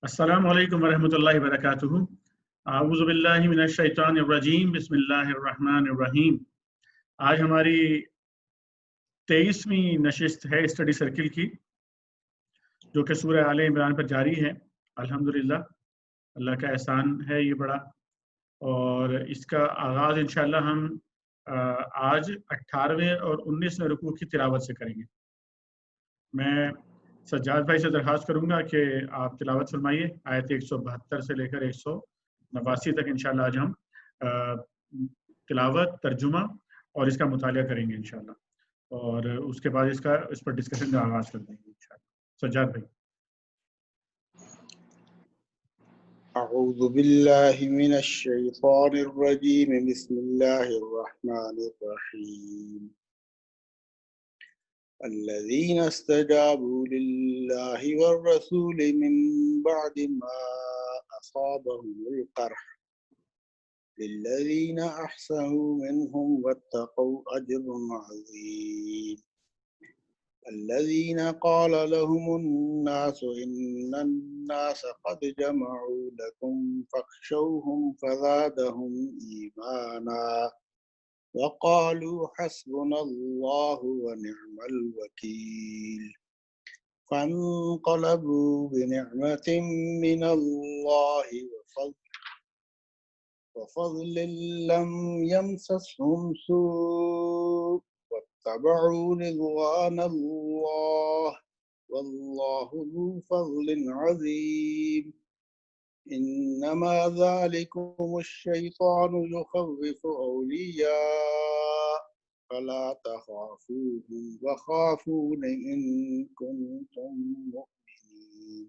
السلام علیکم ورحمۃ اللہ وبرکاتہ۔ اعوذ باللہ من الشیطان الرجیم، بسم اللہ الرحمن الرحیم۔ آج ہماری 23ویں نشست ہے اسٹڈی سرکل کی، جو کہ سورہ آل عمران پر جاری ہے۔ الحمدللہ، اللہ کا احسان ہے یہ بڑا، اور اس کا آغاز انشاءاللہ ہم آج 18ویں اور 19ویں رکوع کی تلاوت سے کریں گے۔ میں سجاد بھائی سے درخواست کروں گا کہ آپ تلاوت فرمائیے آیت 172 سے لے کر 189 تک انشاءاللہ آج ہم تلاوت، ترجمہ اور اس کا مطالعہ کریں گے انشاءاللہ، اور اس کے بعد اس پر ڈسکشن کا آغاز کر دیں گے انشاءاللہ۔ سجاد بھائی۔ اعوذ باللہ من الشیطان الرجیم، بسم اللہ الرحمن الرحیم۔ الذين استجابوا لله والرسول من بعد ما أصابهم القرح للذين أحسنوا منهم واتقوا أجر عظيم. الذين قال لهم الناس إن الناس قد جمعوا لكم فاخشوهم فزادهم إيمانا وقالوا حسبنا الله ونعم الوكيل. فانقلبوا بنعمة من الله وفضل لم يمسسهم سوء واتبعوا رضوان الله والله ذو فضل عظيم. إنما ذلكم الشيطان يخوف أولياء فلا تخافوهم وخافون إن كنتم مؤمنين.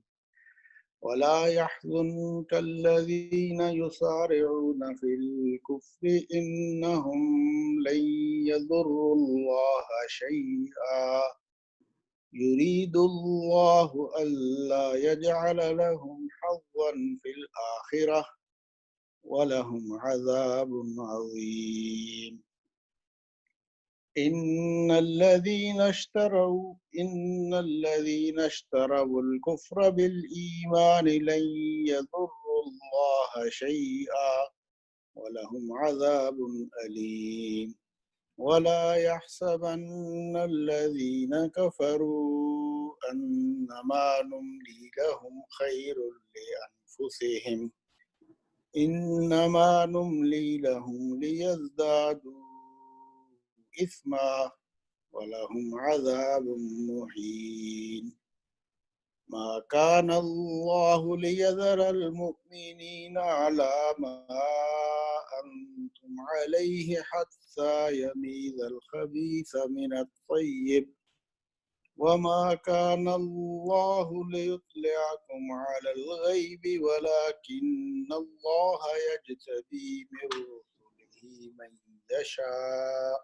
ولا يحزنك الذين يسارعون في الكفر إنهم لن يضروا الله شيئا يريد الله ألا يجعل لهم حظا في الآخرة ولهم عذاب عظيم. إن الذين اشتروا الكفر بالإيمان لن يضروا الله شيئا ولهم عذاب أليم. ولا يحسبن الذين كفروا أنما نملي لهم خير لأنفسهم إنما نملي لهم ليزدادوا إثما ولهم عذاب مهين. ما كان الله ليذر المؤمنين على ما أنتم عليه حتى يميز الخبيث من الطيب وما كان الله ليطلعكم على الغيب ولكن الله يجتبي من رسله من يشاء.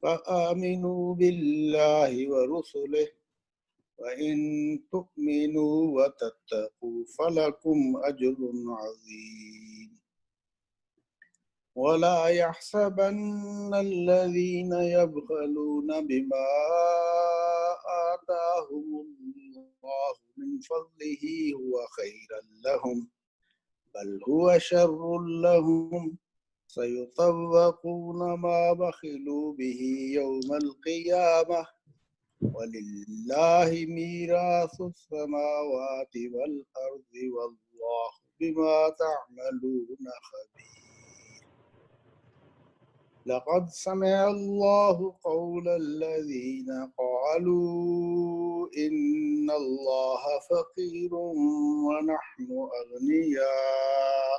فآمنوا بالله ورسله وإن تؤمنوا وتتقوا فلكم أجر عظيم. ولا يحسبن الذين يبخلون بما آتاهم الله من فضله هو خيرا لهم بل هو شر لهم سيطوقون ما بخلوا به يوم القيامة ولله ميراث السماوات والأرض والله بما تعملون خبير. لقد سمع الله قول الذين قالوا إن الله فقير ونحن أغنياء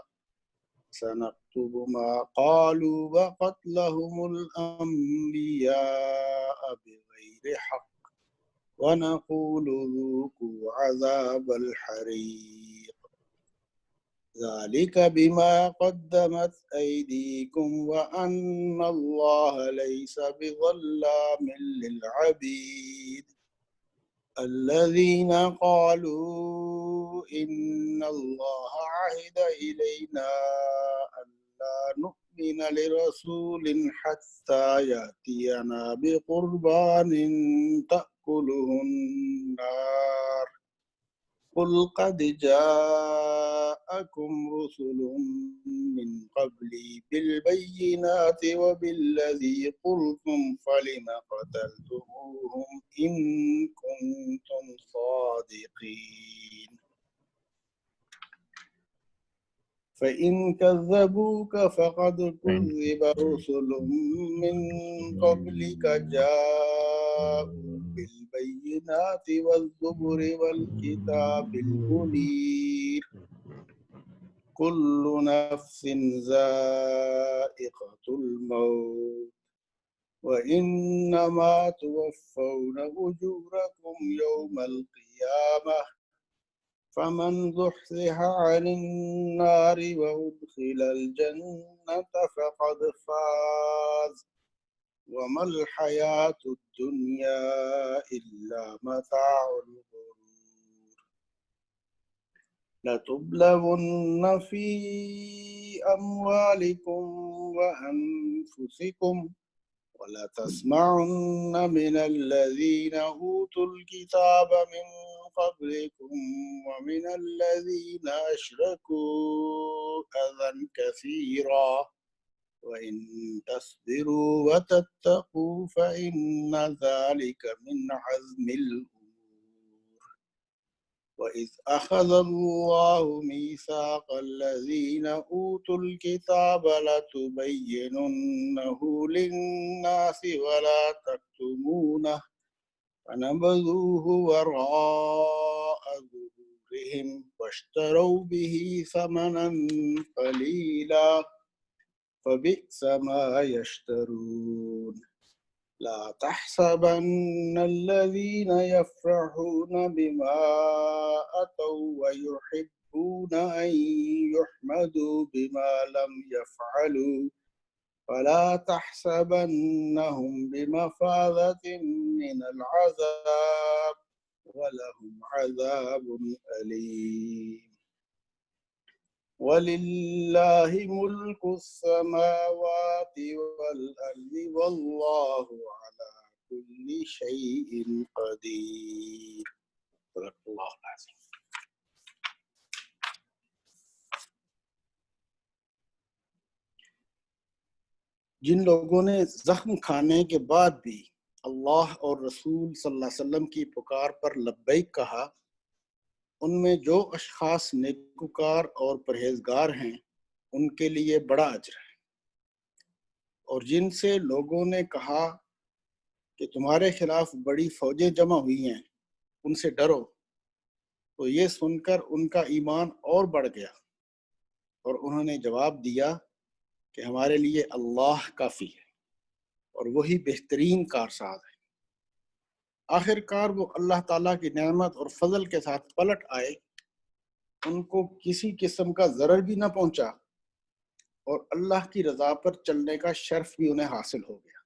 سنكتب ما قالوا وقتلهم الأنبياء بغير حق ونقول ذوقوا عذاب الحريق ذلك بما قدمت أيديكم وأن الله ليس بظلام للعبيد. الذين قالوا إن الله عهد إلينا ألا نؤمن لرسول حتى يأتينا بقربان تأكله النار قل قد جاءكم رسل من قبلي بالبينات وبالذي قلتم فلم قتلتموهم إن كنتم صادقين فإن كذبوك فقد كذب رسل من قبلك جاءوا بالبينات والزبر والكتاب المنير كل نفس ذائقة الموت وإنما توفون أجوركم يوم القيامة فمن زحزح عن النار وأدخل الجنة فقد فاز وما الحياة الدنيا إلا متاع الغرور لتبلغن في أموالكم وأنفسكم ولتسمعن من الذين أوتوا الكتاب من قبلكم ومن الذين أشركوا أذى كثيرا وإن تصبروا وتتقوا فإن ذلك من عزم الأمور وإذ أخذ الله ميثاق الذين أوتوا الكتاب لتبيننه للناس ولا تكتمونه فنبذوه وراء ظهورهم واشتروا به ثمنا قليلا فبئس ما يشترون لا تحسبن الذين يفرحون بما أتوا ويحبون أن يحمدوا بما لم يفعلوا فلا تحسبنهم بمفازة من العذاب ولهم عذاب أليم ولله ملك السماوات والأرض والله على كل شيء قدير صدق اللہ العظیم. جن لوگوں نے زخم کھانے کے بعد بھی اللہ اور رسول صلی اللہ علیہ وسلم کی پکار پر لبیک کہا، ان میں جو اشخاص نیکوکار اور پرہیزگار ہیں ان کے لیے بڑا اجر ہے، اور جن سے لوگوں نے کہا کہ تمہارے خلاف بڑی فوجیں جمع ہوئی ہیں ان سے ڈرو، تو یہ سن کر ان کا ایمان اور بڑھ گیا اور انہوں نے جواب دیا کہ ہمارے لیے اللہ کافی ہے اور وہی بہترین کارساز ہے۔ آخر کار وہ اللہ تعالیٰ کی نعمت اور فضل کے ساتھ پلٹ آئے، ان کو کسی قسم کا ضرر بھی نہ پہنچا اور اللہ کی رضا پر چلنے کا شرف بھی انہیں حاصل ہو گیا۔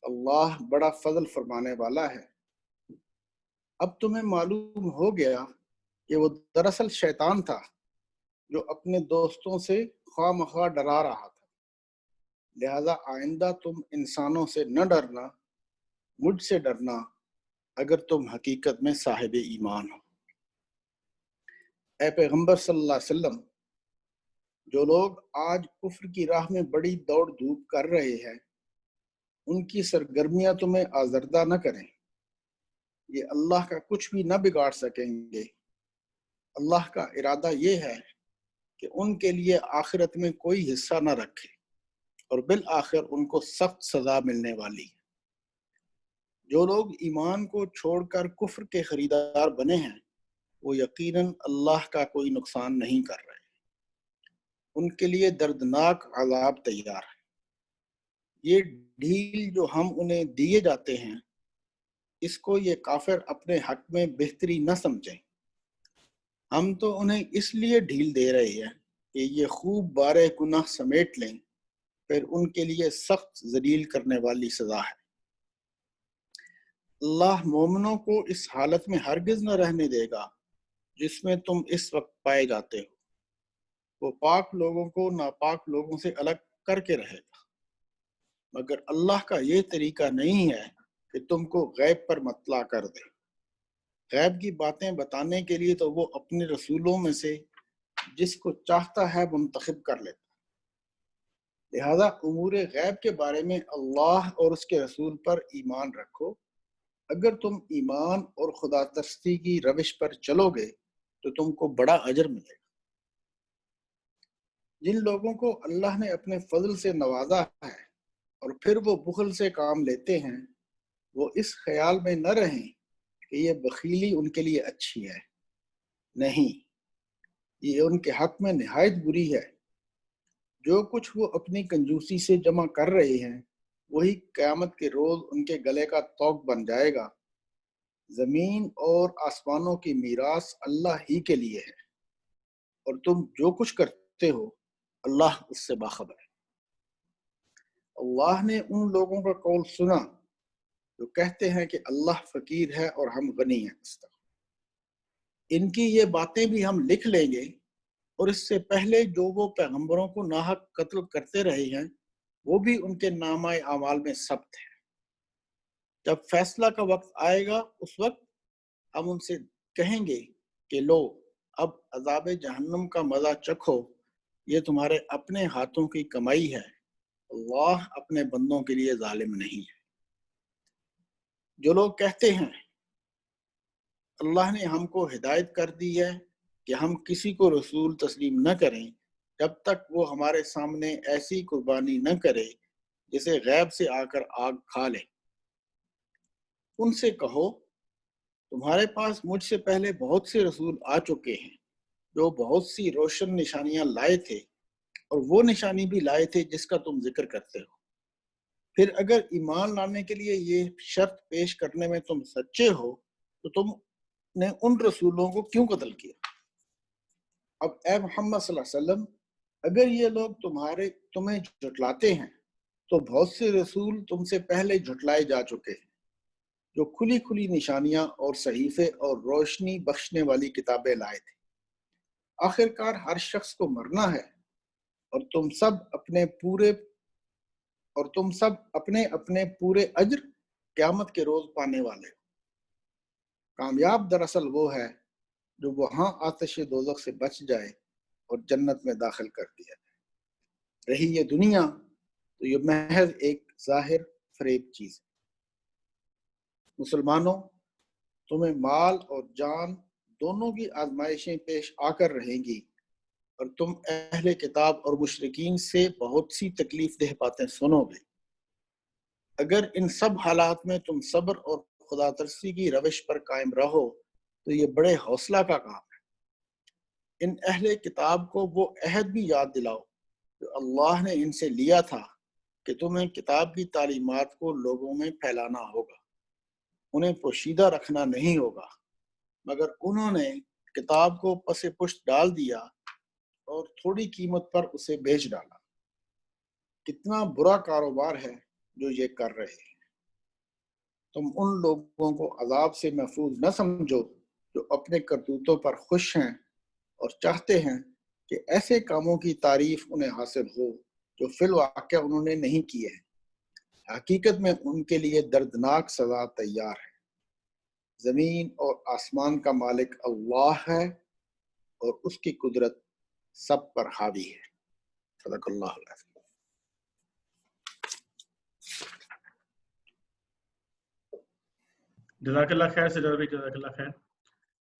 اللہ بڑا فضل فرمانے والا ہے۔ اب تمہیں معلوم ہو گیا کہ وہ دراصل شیطان تھا جو اپنے دوستوں سے خواہ مخواہ ڈرا رہا تھا، لہذا آئندہ تم انسانوں سے نہ ڈرنا، مجھ سے ڈرنا اگر تم حقیقت میں صاحب ایمان ہو۔ اے پیغمبر صلی اللہ علیہ وسلم، جو لوگ آج کفر کی راہ میں بڑی دوڑ دھوپ کر رہے ہیں ان کی سرگرمیاں تمہیں آزردہ نہ کریں، یہ اللہ کا کچھ بھی نہ بگاڑ سکیں گے۔ اللہ کا ارادہ یہ ہے کہ ان کے لیے آخرت میں کوئی حصہ نہ رکھے اور بالآخر ان کو سخت سزا ملنے والی ہے۔ جو لوگ ایمان کو چھوڑ کر کفر کے خریدار بنے ہیں وہ یقیناً اللہ کا کوئی نقصان نہیں کر رہے، ان کے لیے دردناک عذاب تیار ہے۔ یہ ڈھیل جو ہم انہیں دیے جاتے ہیں اس کو یہ کافر اپنے حق میں بہتری نہ سمجھیں، ہم تو انہیں اس لیے ڈھیل دے رہے ہیں کہ یہ خوب بارے گناہ سمیٹ لیں، پھر ان کے لیے سخت ذلیل کرنے والی سزا ہے۔ اللہ مومنوں کو اس حالت میں ہرگز نہ رہنے دے گا جس میں تم اس وقت پائے جاتے ہو، وہ پاک لوگوں کو ناپاک لوگوں سے الگ کر کے رہے گا، مگر اللہ کا یہ طریقہ نہیں ہے کہ تم کو غیب پر مطلع کر دے۔ غیب کی باتیں بتانے کے لیے تو وہ اپنے رسولوں میں سے جس کو چاہتا ہے منتخب کر لیتا ہے۔ لہذا امور غیب کے بارے میں اللہ اور اس کے رسول پر ایمان رکھو۔ اگر تم ایمان اور خدا ترسی کی روش پر چلو گے تو تم کو بڑا اجر ملے گا۔ جن لوگوں کو اللہ نے اپنے فضل سے نوازا ہے اور پھر وہ بخل سے کام لیتے ہیں، وہ اس خیال میں نہ رہیں کہ یہ بخیلی ان کے لیے اچھی ہے، نہیں، یہ ان کے حق میں نہایت بری ہے۔ جو کچھ وہ اپنی کنجوسی سے جمع کر رہے ہیں وہی قیامت کے روز ان کے گلے کا طوق بن جائے گا۔ زمین اور آسمانوں کی میراث اللہ ہی کے لیے ہے، اور تم جو کچھ کرتے ہو اللہ اس سے باخبر ہے۔ اللہ نے ان لوگوں کا قول سنا جو کہتے ہیں کہ اللہ فقیر ہے اور ہم غنی ہیں۔ ان کی یہ باتیں بھی ہم لکھ لیں گے، اور اس سے پہلے جو وہ پیغمبروں کو ناحق قتل کرتے رہے ہیں وہ بھی ان کے نامہ اعمال میں ثبت ہے۔ جب فیصلہ کا وقت آئے گا اس وقت ہم ان سے کہیں گے کہ لو اب عذاب جہنم کا مزہ چکھو، یہ تمہارے اپنے ہاتھوں کی کمائی ہے، اللہ اپنے بندوں کے لیے ظالم نہیں ہے۔ جو لوگ کہتے ہیں اللہ نے ہم کو ہدایت کر دی ہے کہ ہم کسی کو رسول تسلیم نہ کریں جب تک وہ ہمارے سامنے ایسی قربانی نہ کرے جسے غیب سے آ کر آگ کھا لے، ان سے کہو تمہارے پاس مجھ سے پہلے بہت سے رسول آ چکے ہیں جو بہت سی روشن نشانیاں لائے تھے، اور وہ نشانی بھی لائے تھے جس کا تم ذکر کرتے ہو۔ پھر اگر ایمان لانے کے لیے یہ شرط پیش کرنے میں تم سچے ہو تو تم نے ان رسولوں کو کیوں قتل کیا؟ اب اے محمد صلی اللہ علیہ وسلم، اگر یہ لوگ تمہیں جھٹلاتے ہیں تو بہت سے رسول تم سے پہلے جھٹلائے جا چکے ہیں جو کھلی کھلی نشانیاں اور صحیفے اور روشنی بخشنے والی کتابیں لائے تھے۔ آخرکار ہر شخص کو مرنا ہے، اور تم سب اپنے اپنے پورے اجر قیامت کے روز پانے والے ہو۔ کامیاب دراصل وہ ہے جو وہاں آتش دوزخ سے بچ جائے اور جنت میں داخل کر دیا جائے۔ رہی یہ دنیا تو یہ محض ایک ظاہر فریب چیز ہے۔ مسلمانوں، تمہیں مال اور جان دونوں کی آزمائشیں پیش آ کر رہیں گی، اور تم اہل کتاب اور مشرکین سے بہت سی تکلیف دہ باتیں سنو گے۔ اگر ان سب حالات میں تم صبر اور خدا ترسی کی روش پر قائم رہو تو یہ بڑے حوصلہ کا کام ہے۔ ان اہل کتاب کو وہ عہد بھی یاد دلاؤ جو اللہ نے ان سے لیا تھا کہ تمہیں کتاب کی تعلیمات کو لوگوں میں پھیلانا ہوگا، انہیں پوشیدہ رکھنا نہیں ہوگا، مگر انہوں نے کتاب کو پس پشت ڈال دیا اور تھوڑی قیمت پر اسے بیچ ڈالا۔ کتنا برا کاروبار ہے جو یہ کر رہے ہیں۔ تم ان لوگوں کو عذاب سے محفوظ نہ سمجھو جو اپنے کرتوتوں پر خوش ہیں اور چاہتے ہیں کہ ایسے کاموں کی تعریف انہیں حاصل ہو جو فی الواقع انہوں نے نہیں کیے ہیں۔ حقیقت میں ان کے لیے دردناک سزا تیار ہے۔ زمین اور آسمان کا مالک اللہ ہے اور اس کی قدرت سب پر حاوی ہے۔ صدق اللہ العظیم۔ جزاک اللہ خیر سجاد بھائی، جزاک اللہ خیر۔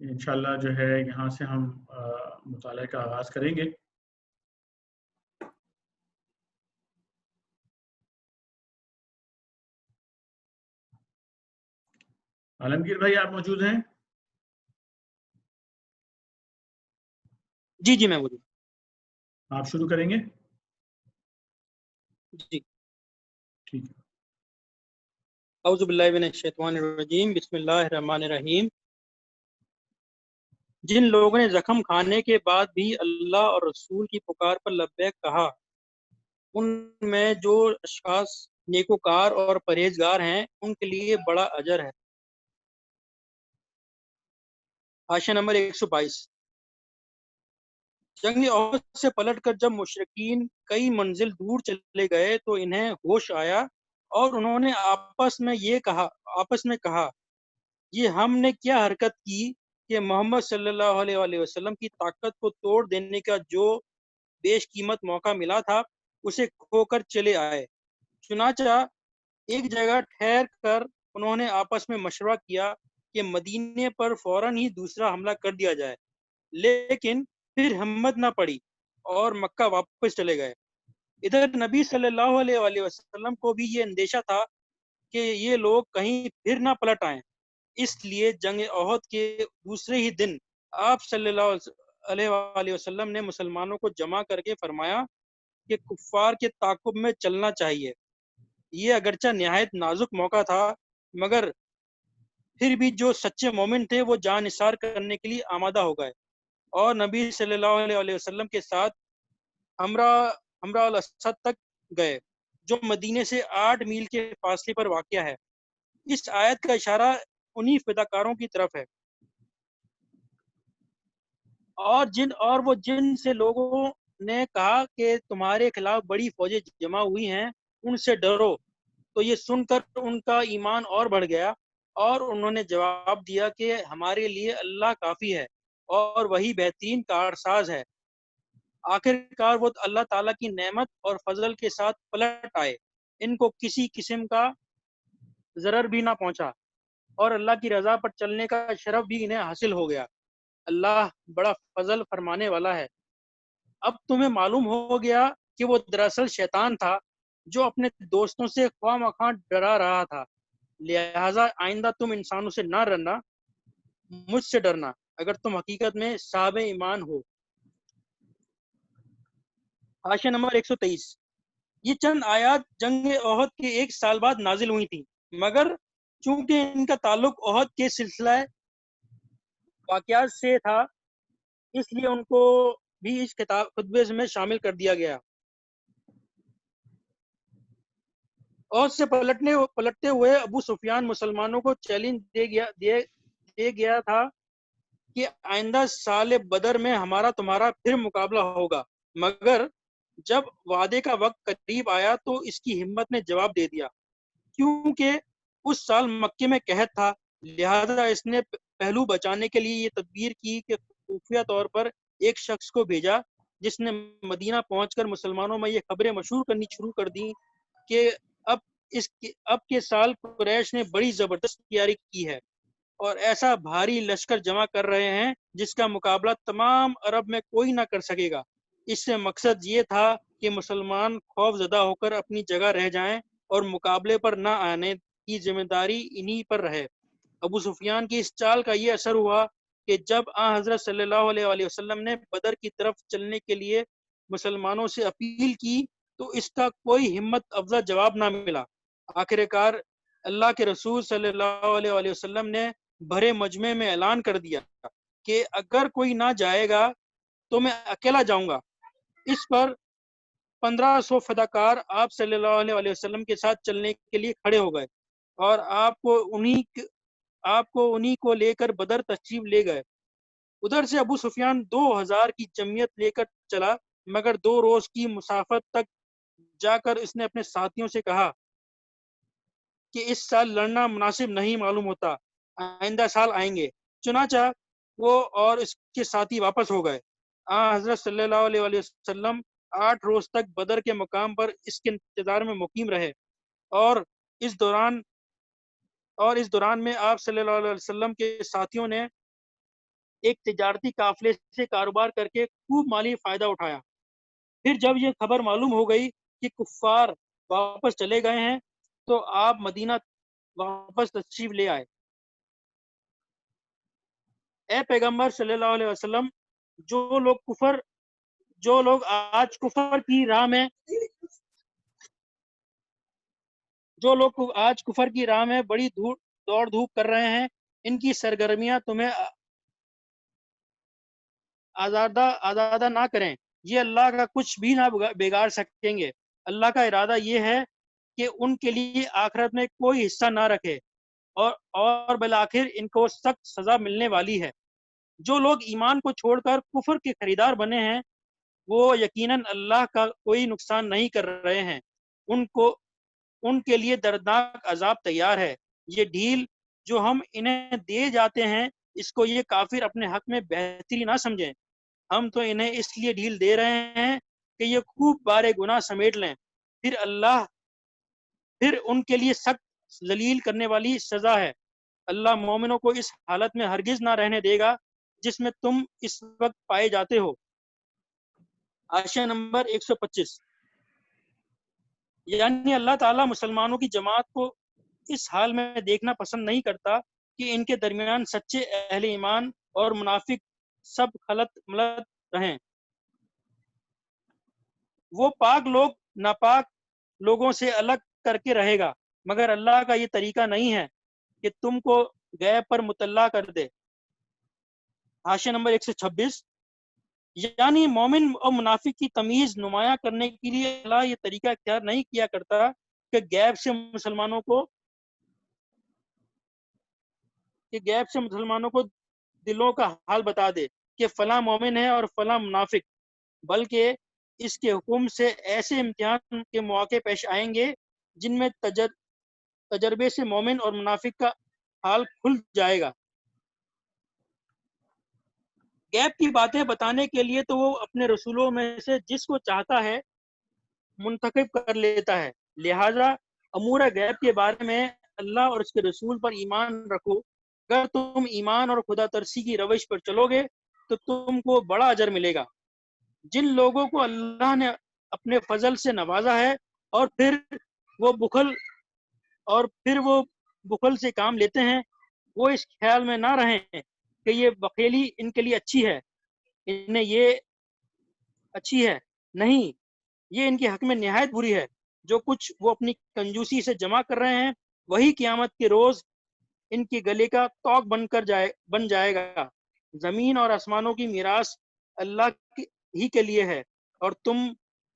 انشاءاللہ جو ہے یہاں سے ہم مطالعے کا آغاز کریں گے۔ عالمگیر بھائی آپ موجود ہیں؟ جی میں موجود۔ آپ شروع کریں گے؟ جی ٹھیک ہے۔ اعوذ باللہ من الشیطان الرجیم، بسم اللہ الرحمن الرحیم۔ جن لوگوں نے زخم کھانے کے بعد بھی اللہ اور رسول کی پکار پر لبیک کہا، ان میں جو اشخاص نیکوکار اور پرہیزگار ہیں ان کے لیے بڑا اجر ہے۔ حاشیہ نمبر 122۔ جنگ احد سے پلٹ کر جب مشرکین کئی منزل دور چلے گئے تو انہیں ہوش آیا اور انہوں نے آپس میں کہا یہ ہم نے کیا حرکت کی کہ محمد صلی اللہ علیہ وآلہ وسلم کی طاقت کو توڑ دینے کا جو بیش قیمت موقع ملا تھا اسے کھو کر چلے آئے۔ چنانچہ ایک جگہ ٹھہر کر انہوں نے آپس میں مشورہ کیا کہ مدینے پر فوراً ہی دوسرا حملہ کر دیا جائے، لیکن پھر ہمت نہ پڑی اور مکہ واپس چلے گئے۔ ادھر نبی صلی اللہ علیہ وآلہ وسلم کو بھی یہ اندیشہ تھا کہ یہ لوگ کہیں پھر نہ پلٹ آئیں، اس لیے جنگ احد کے دوسرے ہی دن آپ صلی اللہ علیہ وآلہ وسلم نے مسلمانوں کو جمع کر کے فرمایا کہ کفار کے تعاقب میں چلنا چاہیے۔ یہ اگرچہ نہایت نازک موقع تھا، مگر پھر بھی جو سچے مومن تھے وہ جان نثار کرنے کے لیے آمادہ ہو گئے اور نبی صلی اللہ علیہ وسلم کے ساتھ ہمراہ الاسد تک گئے، جو مدینے سے 8 میل کے فاصلے پر واقع ہے۔ اس آیت کا اشارہ انہی فداکاروں کی طرف ہے۔ اور وہ جن سے لوگوں نے کہا کہ تمہارے خلاف بڑی فوجیں جمع ہوئی ہیں، ان سے ڈرو، تو یہ سن کر ان کا ایمان اور بڑھ گیا اور انہوں نے جواب دیا کہ ہمارے لیے اللہ کافی ہے اور وہی بہترین کارساز ہے۔ آخر کار وہ اللہ تعالیٰ کی نعمت اور فضل کے ساتھ پلٹ آئے، ان کو کسی قسم کا ضرر بھی نہ پہنچا اور اللہ کی رضا پر چلنے کا شرف بھی انہیں حاصل ہو گیا۔ اللہ بڑا فضل فرمانے والا ہے۔ اب تمہیں معلوم ہو گیا کہ وہ دراصل شیطان تھا جو اپنے دوستوں سے خواہ مخواہ ڈرا رہا تھا، لہٰذا آئندہ تم انسانوں سے نہ ڈرنا، مجھ سے ڈرنا اگر تم حقیقت میں صاحب ایمان ہو۔ حاشیہ نمبر 123۔ یہ چند آیات جنگ احد کے 1 سال بعد نازل ہوئی تھیں، مگر چونکہ ان کا تعلق احد کے سلسلہ واقعات سے تھا، اس لیے ان کو بھی اس خطبے میں شامل کر دیا گیا۔ احد سے پلٹتے ہوئے ابو سفیان مسلمانوں کو چیلنج دے گیا تھا کہ آئندہ سال بدر میں ہمارا تمہارا پھر مقابلہ ہوگا، مگر جب وعدے کا وقت قریب آیا تو اس کی ہمت نے جواب دے دیا، کیونکہ اس سال مکے میں قحط تھا، لہذا اس نے پہلو بچانے کے لیے یہ تدبیر کی کہ خفیہ طور پر ایک شخص کو بھیجا جس نے مدینہ پہنچ کر مسلمانوں میں یہ خبریں مشہور کرنی شروع کر دیں کہ اب کے سال قریش نے بڑی زبردست تیاری کی ہے اور ایسا بھاری لشکر جمع کر رہے ہیں جس کا مقابلہ تمام عرب میں کوئی نہ کر سکے گا۔ اس سے مقصد یہ تھا کہ مسلمان خوف زدہ ہو کر اپنی جگہ رہ جائیں اور مقابلے پر نہ آنے کی ذمہ داری انہی پر رہے۔ ابو سفیان کی اس چال کا یہ اثر ہوا کہ جب حضرت صلی اللہ علیہ وآلہ وسلم نے بدر کی طرف چلنے کے لیے مسلمانوں سے اپیل کی تو اس کا کوئی ہمت افزا جواب نہ ملا۔ آخر کار اللہ کے رسول صلی اللہ علیہ وآلہ وسلم نے بھرے مجمع میں اعلان کر دیا کہ اگر کوئی نہ جائے گا تو میں اکیلا جاؤں گا۔ اس پر 1500 فداکار آپ صلی اللہ علیہ وآلہ وسلم کے ساتھ چلنے کے لیے کھڑے ہو گئے اور آپ کو انہی کو لے کر بدر تشریف لے گئے۔ ادھر سے ابو سفیان 2000 کی جمعیت لے کر چلا، مگر 2 روز کی مسافت تک جا کر اس نے اپنے ساتھیوں سے کہا کہ اس سال لڑنا مناسب نہیں معلوم ہوتا، آئندہ سال آئیں گے۔ چنانچہ وہ اور اس کے ساتھی واپس ہو گئے۔ حضرت صلی اللہ علیہ وآلہ وسلم 8 روز تک بدر کے مقام پر اس کے انتظار میں مقیم رہے اور اس دوران میں آپ صلی اللہ علیہ وسلم کے ساتھیوں نے ایک تجارتی قافلے سے کاروبار کر کے خوب مالی فائدہ اٹھایا۔ پھر جب یہ خبر معلوم ہو گئی کہ کفار واپس چلے گئے ہیں تو آپ مدینہ واپس تشریف لے آئے۔ اے پیغمبر صلی اللہ علیہ وسلم، جو لوگ آج کفر کی راہ میں بڑی دوڑ دھوپ کر رہے ہیں، ان کی سرگرمیاں تمہیں آزادہ نہ کریں، یہ اللہ کا کچھ بھی نہ بگاڑ سکیں گے۔ اللہ کا ارادہ یہ ہے کہ ان کے لیے آخرت میں کوئی حصہ نہ رکھے اور بالآخر ان کو سخت سزا ملنے والی ہے۔ جو لوگ ایمان کو چھوڑ کر کفر کے خریدار بنے ہیں وہ یقیناً اللہ کا کوئی نقصان نہیں کر رہے ہیں، ان کے لیے دردناک عذاب تیار ہے۔ یہ ڈھیل جو ہم انہیں دے جاتے ہیں اس کو یہ کافر اپنے حق میں بہتری نہ سمجھیں، ہم تو انہیں اس لیے ڈھیل دے رہے ہیں کہ یہ خوب بارے گناہ سمیٹ لیں، پھر ان کے لیے سخت ذلیل کرنے والی سزا ہے۔ اللہ مومنوں کو اس حالت میں ہرگز نہ رہنے دے گا جس میں تم اس وقت پائے جاتے ہو۔ حاشیہ نمبر 125۔ یعنی اللہ تعالیٰ مسلمانوں کی جماعت کو اس حال میں دیکھنا پسند نہیں کرتا کہ ان کے درمیان سچے اہل ایمان اور منافق سب خلط ملط رہیں۔ وہ پاک لوگ ناپاک لوگوں سے الگ کر کے رہے گا، مگر اللہ کا یہ طریقہ نہیں ہے کہ تم کو غیب پر مطلع کر دے۔ حاشیہ نمبر 126۔ یعنی مومن اور منافق کی تمیز نمایاں کرنے کے لیے اللہ یہ طریقہ اختیار نہیں کیا کرتا کہ غیب سے مسلمانوں کو دلوں کا حال بتا دے کہ فلاں مومن ہے اور فلاں منافق، بلکہ اس کے حکم سے ایسے امتحان کے مواقع پیش آئیں گے جن میں تجربے سے مومن اور منافق کا حال کھل جائے گا۔ غیب کی باتیں بتانے کے لیے تو وہ اپنے رسولوں میں سے جس کو چاہتا ہے منتخب کر لیتا ہے، لہذا امور غیب کے بارے میں اللہ اور اس کے رسول پر ایمان رکھو۔ اگر تم ایمان اور خدا ترسی کی روش پر چلو گے تو تم کو بڑا اجر ملے گا۔ جن لوگوں کو اللہ نے اپنے فضل سے نوازا ہے اور پھر وہ بخل سے کام لیتے ہیں، وہ اس خیال میں نہ رہیں کہ یہ بخیلی ان کے لیے اچھی ہے، انہیں یہ اچھی ہے، نہیں، یہ ان کے حق میں نہایت بری ہے۔ جو کچھ وہ اپنی کنجوسی سے جمع کر رہے ہیں وہی قیامت کے روز ان کے گلے کا توق بن جائے گا۔ زمین اور آسمانوں کی میراث اللہ ہی کے لیے ہے اور تم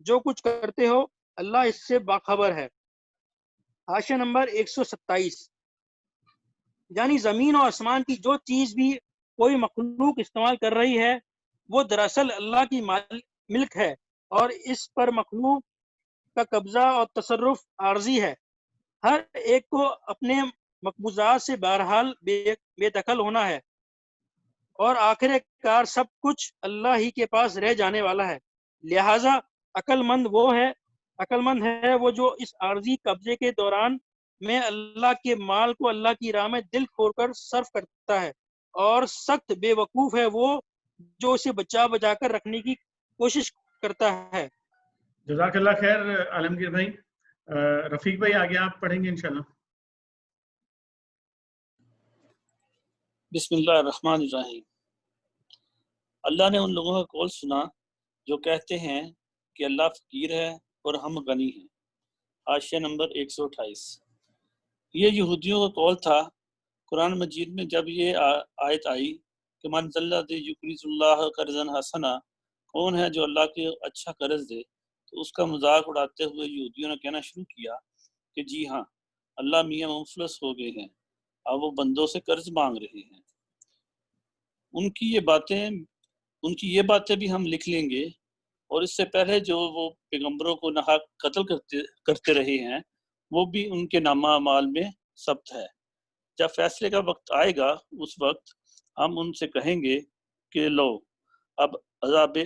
جو کچھ کرتے ہو اللہ اس سے باخبر ہے۔ حاشیہ نمبر 127۔ یعنی زمین اور آسمان کی جو چیز بھی کوئی مخلوق استعمال کر رہی ہے وہ دراصل اللہ کی ملک ہے اور اس پر مخلوق کا قبضہ اور تصرف عارضی ہے۔ ہر ایک کو اپنے مقبوضات سے بہرحال بے دخل ہونا ہے اور آخر کار سب کچھ اللہ ہی کے پاس رہ جانے والا ہے۔ لہذا عقل مند ہے وہ جو اس عارضی قبضے کے دوران میں اللہ کے مال کو اللہ کی راہ میں دل کھول کر صرف کرتا ہے، اور سخت بے وقوف ہے وہ جو اسے بچا کر رکھنے کی کوشش کرتا ہے۔ جزاک اللہ خیر عالمگیر بھائی۔ رفیق بھائی آگے آپ پڑھیں گے انشاءاللہ۔ بسم اللہ الرحمن الرحیم۔ اللہ نے ان لوگوں کا قول سنا جو کہتے ہیں کہ اللہ فقیر ہے اور ہم غنی ہیں۔ حاشیہ نمبر 128۔ یہ یہودیوں کا قول تھا۔ قرآن مجید میں جب یہ آیت آئی کہ من ذا الذی یقرض اللہ قرضا حسنا، کون ہے جو اللہ کے اچھا قرض دے، تو اس کا مذاق اڑاتے ہوئے یہودیوں نے کہنا شروع کیا کہ جی ہاں، اللہ میاں مفلس ہو گئے ہیں، اب وہ بندوں سے قرض مانگ رہے ہیں۔ ان کی یہ باتیں بھی ہم لکھ لیں گے، اور اس سے پہلے جو وہ پیغمبروں کو ناحق قتل کرتے رہے ہیں وہ بھی ان کے نامہ اعمال میں ثبت ہے۔ جب فیصلے کا وقت آئے گا اس وقت ہم ان سے کہیں گے کہ لو اب عذاب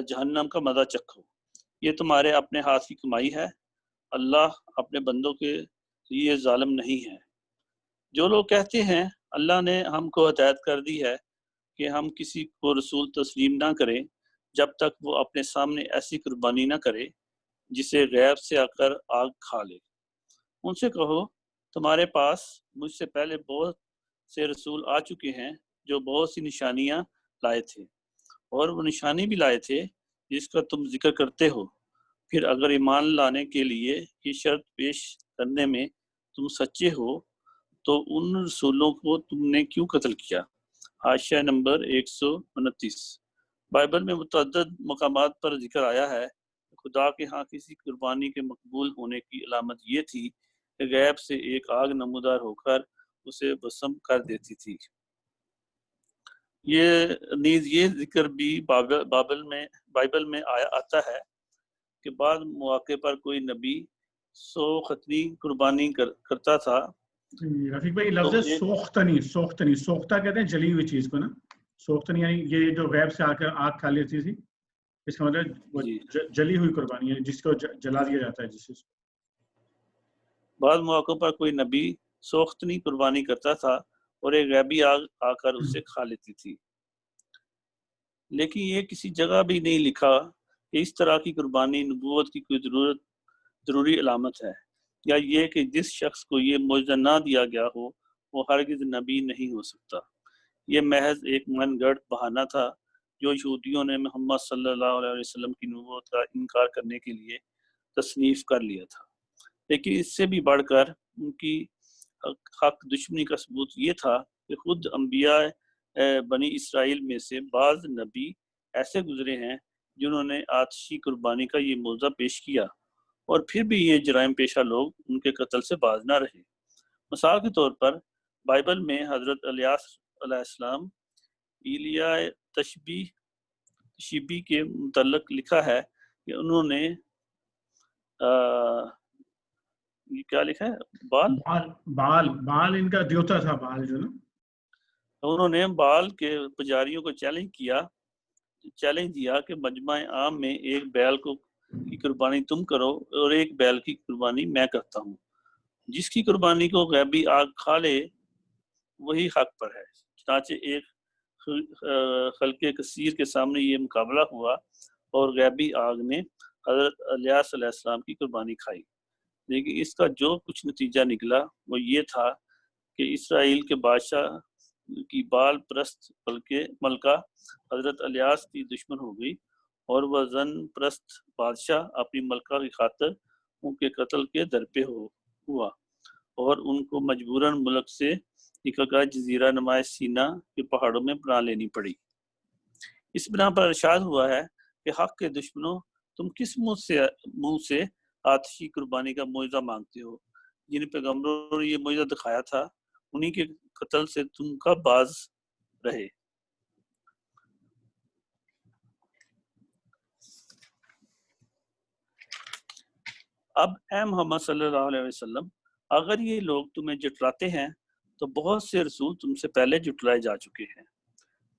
جہنم کا مزہ چکھو، یہ تمہارے اپنے ہاتھ کی کمائی ہے، اللہ اپنے بندوں کے لیے ظالم نہیں ہے۔ جو لوگ کہتے ہیں اللہ نے ہم کو ہدایت کر دی ہے کہ ہم کسی کو رسول تسلیم نہ کریں جب تک وہ اپنے سامنے ایسی قربانی نہ کرے جسے غیب سے آ کر آگ کھا لے، ان سے کہو تمہارے پاس مجھ سے پہلے بہت سے رسول آ چکے ہیں جو بہت سی نشانیاں لائے تھے، اور وہ نشانی بھی لائے تھے جس کا تم ذکر کرتے ہو، پھر اگر ایمان لانے کے لیے یہ شرط پیش کرنے میں تم سچے ہو تو ان رسولوں کو تم نے کیوں قتل کیا۔ حاشیہ نمبر 129۔ بائبل میں متعدد مقامات پر ذکر آیا ہے کہ خدا کے ہاں کسی قربانی کے مقبول ہونے کی علامت یہ تھی کہ غیب سے ایک آگ نمودار ہو کر اسے بسم کر دیتی تھی۔ یہ ذکر بھی بائبل میں آتا ہے کہ بعض مواقع پر کوئی نبی 100 ختنی قربانی کرتا تھا رفیق بھائی لفظ تو سوختنی سوختہ کہتے ہیں جلی ہوئی چیز کو نا. سوختنی یعنی یہ جو غیب سے آ کر آگ کھا لیتی تھی, اس کا مطلب وہ جی جلی ہوئی قربانی ہے جس کو جلا دیا جاتا ہے جس چیز کو. بعض مواقع پر کوئی نبی سوختنی قربانی کرتا تھا اور ایک غیبی آگ آ کر اسے کھا لیتی تھی, لیکن یہ کسی جگہ بھی نہیں لکھا کہ اس طرح کی قربانی نبوت کی کوئی ضروری علامت ہے, یا یہ کہ جس شخص کو یہ معجزہ نہ دیا گیا ہو وہ ہرگز نبی نہیں ہو سکتا. یہ محض ایک من گڑھ بہانہ تھا جو یہودیوں نے محمد صلی اللہ علیہ وسلم کی نبوت کا انکار کرنے کے لیے تصنیف کر لیا تھا. لیکن اس سے بھی بڑھ کر ان کی حق دشمنی کا ثبوت یہ تھا کہ خود انبیاء بنی اسرائیل میں سے بعض نبی ایسے گزرے ہیں جنہوں نے آتشی قربانی کا یہ موضوع پیش کیا, اور پھر بھی یہ جرائم پیشہ لوگ ان کے قتل سے باز نہ رہے. مثال کے طور پر بائبل میں حضرت الیاس علیہ السلام ایلیا تشبی کے متعلق لکھا ہے کہ انہوں نے یہ کیا لکھا ہے, بال ان کا دیوتا تھا, بال جو نا, انہوں نے بال کے پجاریوں کو چیلنج دیا کہ مجمع عام میں ایک بیل کی قربانی تم کرو اور ایک بیل کی قربانی میں کرتا ہوں. جس کی قربانی کو غیبی آگ کھا لے وہی حق پر ہے. چنانچہ ایک خلق کثیر کے سامنے یہ مقابلہ ہوا اور غیبی آگ نے حضرت الیاس علیہ السلام کی قربانی کھائی, لیکن اس کا جو کچھ نتیجہ نکلا وہ یہ تھا کہ اسرائیل کے بادشاہ کی بال پرست ملکہ حضرت الیاس کی دشمن ہو گئی, اور وہ زن پرست بادشاہ اپنی ملکہ کی خاطر ان کے قتل کے درپے ہوا اور ان کو مجبوراً ملک سے نکل کر جزیرہ نما سینا کے پہاڑوں میں پناہ لینی پڑی. اس بنا پر ارشاد ہوا ہے کہ حق کے دشمنوں, تم کس منہ سے آتشی قربانی کا معجزہ مانگتے ہو؟ جن پیغمبروں نے یہ معجزہ دکھایا تھا انہی کے قتل سے تم کب باز رہے؟ اب اے محمد صلی اللہ علیہ وسلم, اگر یہ لوگ تمہیں جٹلاتے ہیں تو بہت سے رسول تم سے پہلے جٹلائے جا چکے ہیں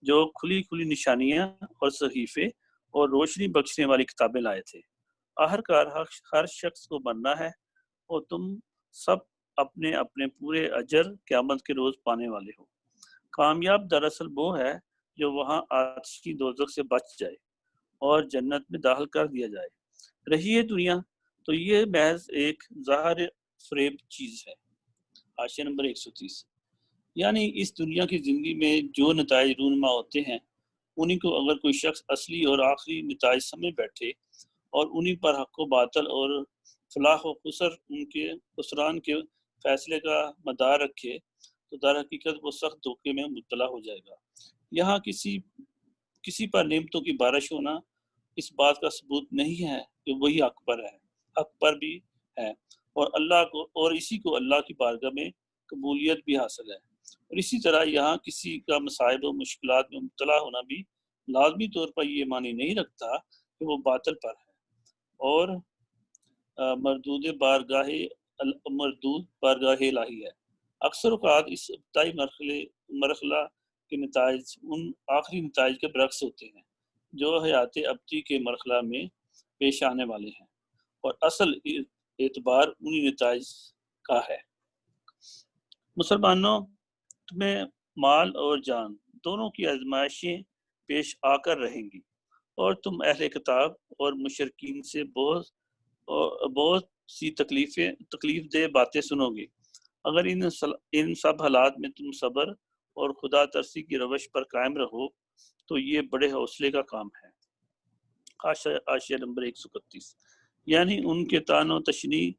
جو کھلی کھلی نشانیاں اور صحیفے اور روشنی بخشنے والی کتابیں لائے تھے. آخرکار ہر شخص کو مرنا ہے اور تم سب اپنے اپنے پورے اجر قیامت کے روز پانے والے ہو. کامیاب دراصل وہ ہے جو وہاں آتشی دوزخ سے بچ جائے اور جنت میں داخل کر دیا جائے. رہی ہے دنیا تو یہ محض ایک ظاہر فریب چیز ہے. حاشیہ نمبر 130. یعنی اس دنیا کی زندگی میں جو نتائج رونما ہوتے ہیں انہی کو اگر کوئی شخص اصلی اور آخری نتائج سمجھ بیٹھے اور انہی پر حق و باطل اور فلاح و خسر ان کے خسران کے فیصلے کا مدار رکھے تو در حقیقت وہ سخت دھوکے میں مبتلا ہو جائے گا. یہاں کسی پر نعمتوں کی بارش ہونا اس بات کا ثبوت نہیں ہے کہ وہی حق پر ہے, حق پر بھی ہے, اور اللہ کو اور اسی کو اللہ کی بارگاہ میں قبولیت بھی حاصل ہے. اور اسی طرح یہاں کسی کا مصائب و مشکلات میں مبتلا ہونا بھی لازمی طور پر یہ معنی نہیں رکھتا کہ وہ باطل پر ہے اور مردود بارگاہ الہی ہے. اکثر اوقات اس ابتدائی مرحلہ کے نتائج ان آخری نتائج کے برعکس ہوتے ہیں جو حیات ابدی کے مرحلہ میں پیش آنے والے ہیں, اور اصل اعتبار انہی نتائج کا ہے. مسلمانوں, تمہیں مال اور جان دونوں کی آزمائشیں پیش آ کر رہیں گی اور تم اہل کتاب اور مشرکین سے بہت سی تکلیف دہ باتیں سنو گے. اگر ان سب حالات میں تم صبر اور خدا ترسی کی روش پر قائم رہو تو یہ بڑے حوصلے کا کام ہے. حاشیہ نمبر 131. یعنی ان کے طعن و تشنیع,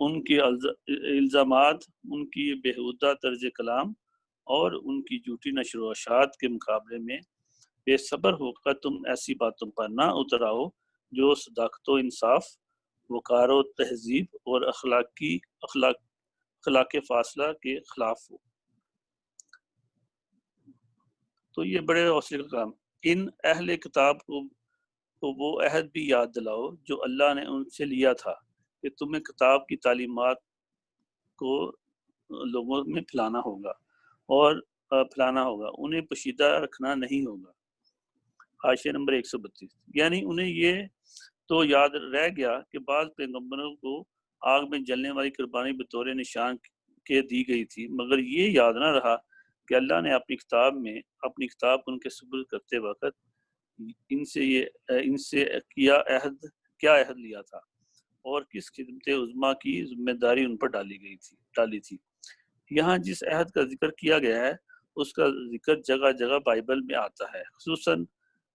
ان کے الزامات, ان کی بےہودہ طرز کلام اور ان کی جھوٹی نشر و اشاعت کے مقابلے میں بے صبر ہو کر تم ایسی باتوں پر نہ اتر آؤ جو صداقت و انصاف, وقار و تہذیب اور اخلاق فاصلہ کے خلاف ہو. تو یہ بڑے حوصلے کا کام. ان اہل کتاب کو وہ عہد بھی یاد دلاؤ جو اللہ نے ان سے لیا تھا کہ تمہیں کتاب کی تعلیمات کو لوگوں میں پھیلانا ہوگا اور انہیں پوشیدہ رکھنا نہیں ہوگا۔ حاشیہ نمبر 132۔ یعنی انہیں یہ تو یاد رہ گیا کہ بعض پیغمبروں کو آگ میں جلنے والی قربانی بطور نشان کے دی گئی تھی، مگر یہ یاد نہ رہا کہ اللہ نے اپنی کتاب ان کے سپرد کرتے وقت ان سے کیا عہد لیا تھا اور کس خدمت عظمیٰ کی ذمہ داری ان پر ڈالی تھی۔ یہاں جس عہد کا ذکر کیا گیا ہے اس کا ذکر جگہ جگہ بائبل میں آتا ہے، خصوصاً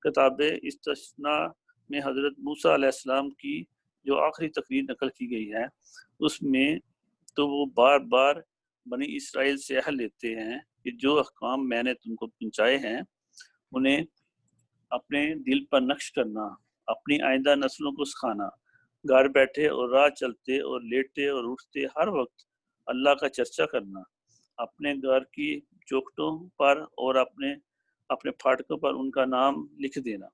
کتاب استثناء میں حضرت موسیٰ علیہ السلام کی جو آخری تقریر نقل کی گئی ہے اس میں تو وہ بار بار بنی اسرائیل سے عہد لیتے ہیں کہ جو احکام میں نے تم کو پہنچائے ہیں انہیں اپنے دل پر نقش کرنا، اپنی آئندہ نسلوں کو سکھانا، گھر بیٹھے اور راہ چلتے اور لیٹے اور اٹھتے ہر وقت اللہ کا چرچا کرنا، اپنے گھر کی چوکھٹوں پر اور اپنے پھاٹکوں پر ان کا نام لکھ دینا۔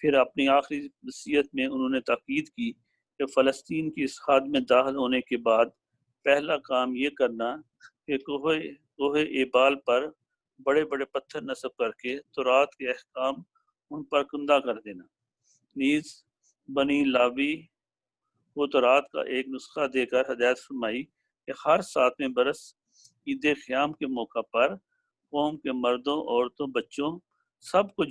پھر اپنی آخری وصیت میں انہوں نے تاکید کی کہ فلسطین کی اس خاک میں داخل ہونے کے بعد پہلا کام یہ کرنا کہ کوہ ایبال پر بڑے بڑے پتھر نصب کر کے تورات کے احکام ان پر کندہ کر دینا۔ نیز بنی لاوی کو تورات کا ایک نسخہ دے کر ہدایت فرمائی کہ ہر 7ویں برس عید خیام کے موقع پر قوم کے مردوں، عورتوں، بچوں سب کو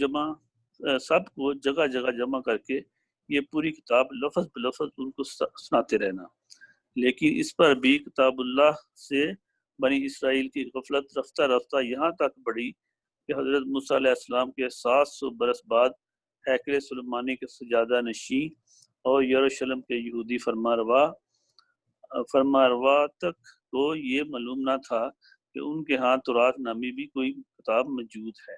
جگہ جگہ جمع کر کے یہ پوری کتاب لفظ بلفظ ان کو سناتے رہنا۔ لیکن اس پر بھی کتاب اللہ سے بنی اسرائیل کی غفلت رفتہ رفتہ یہاں تک بڑھی کہ حضرت موسیٰ علیہ السلام کے 700 برس بعد ہیکل سلیمانی کے سجادہ نشین اور یروشلم کے یہودی فرماروا تک کو یہ معلوم نہ تھا کہ ان کے ہاں تورات نامی بھی کوئی کتاب موجود ہے۔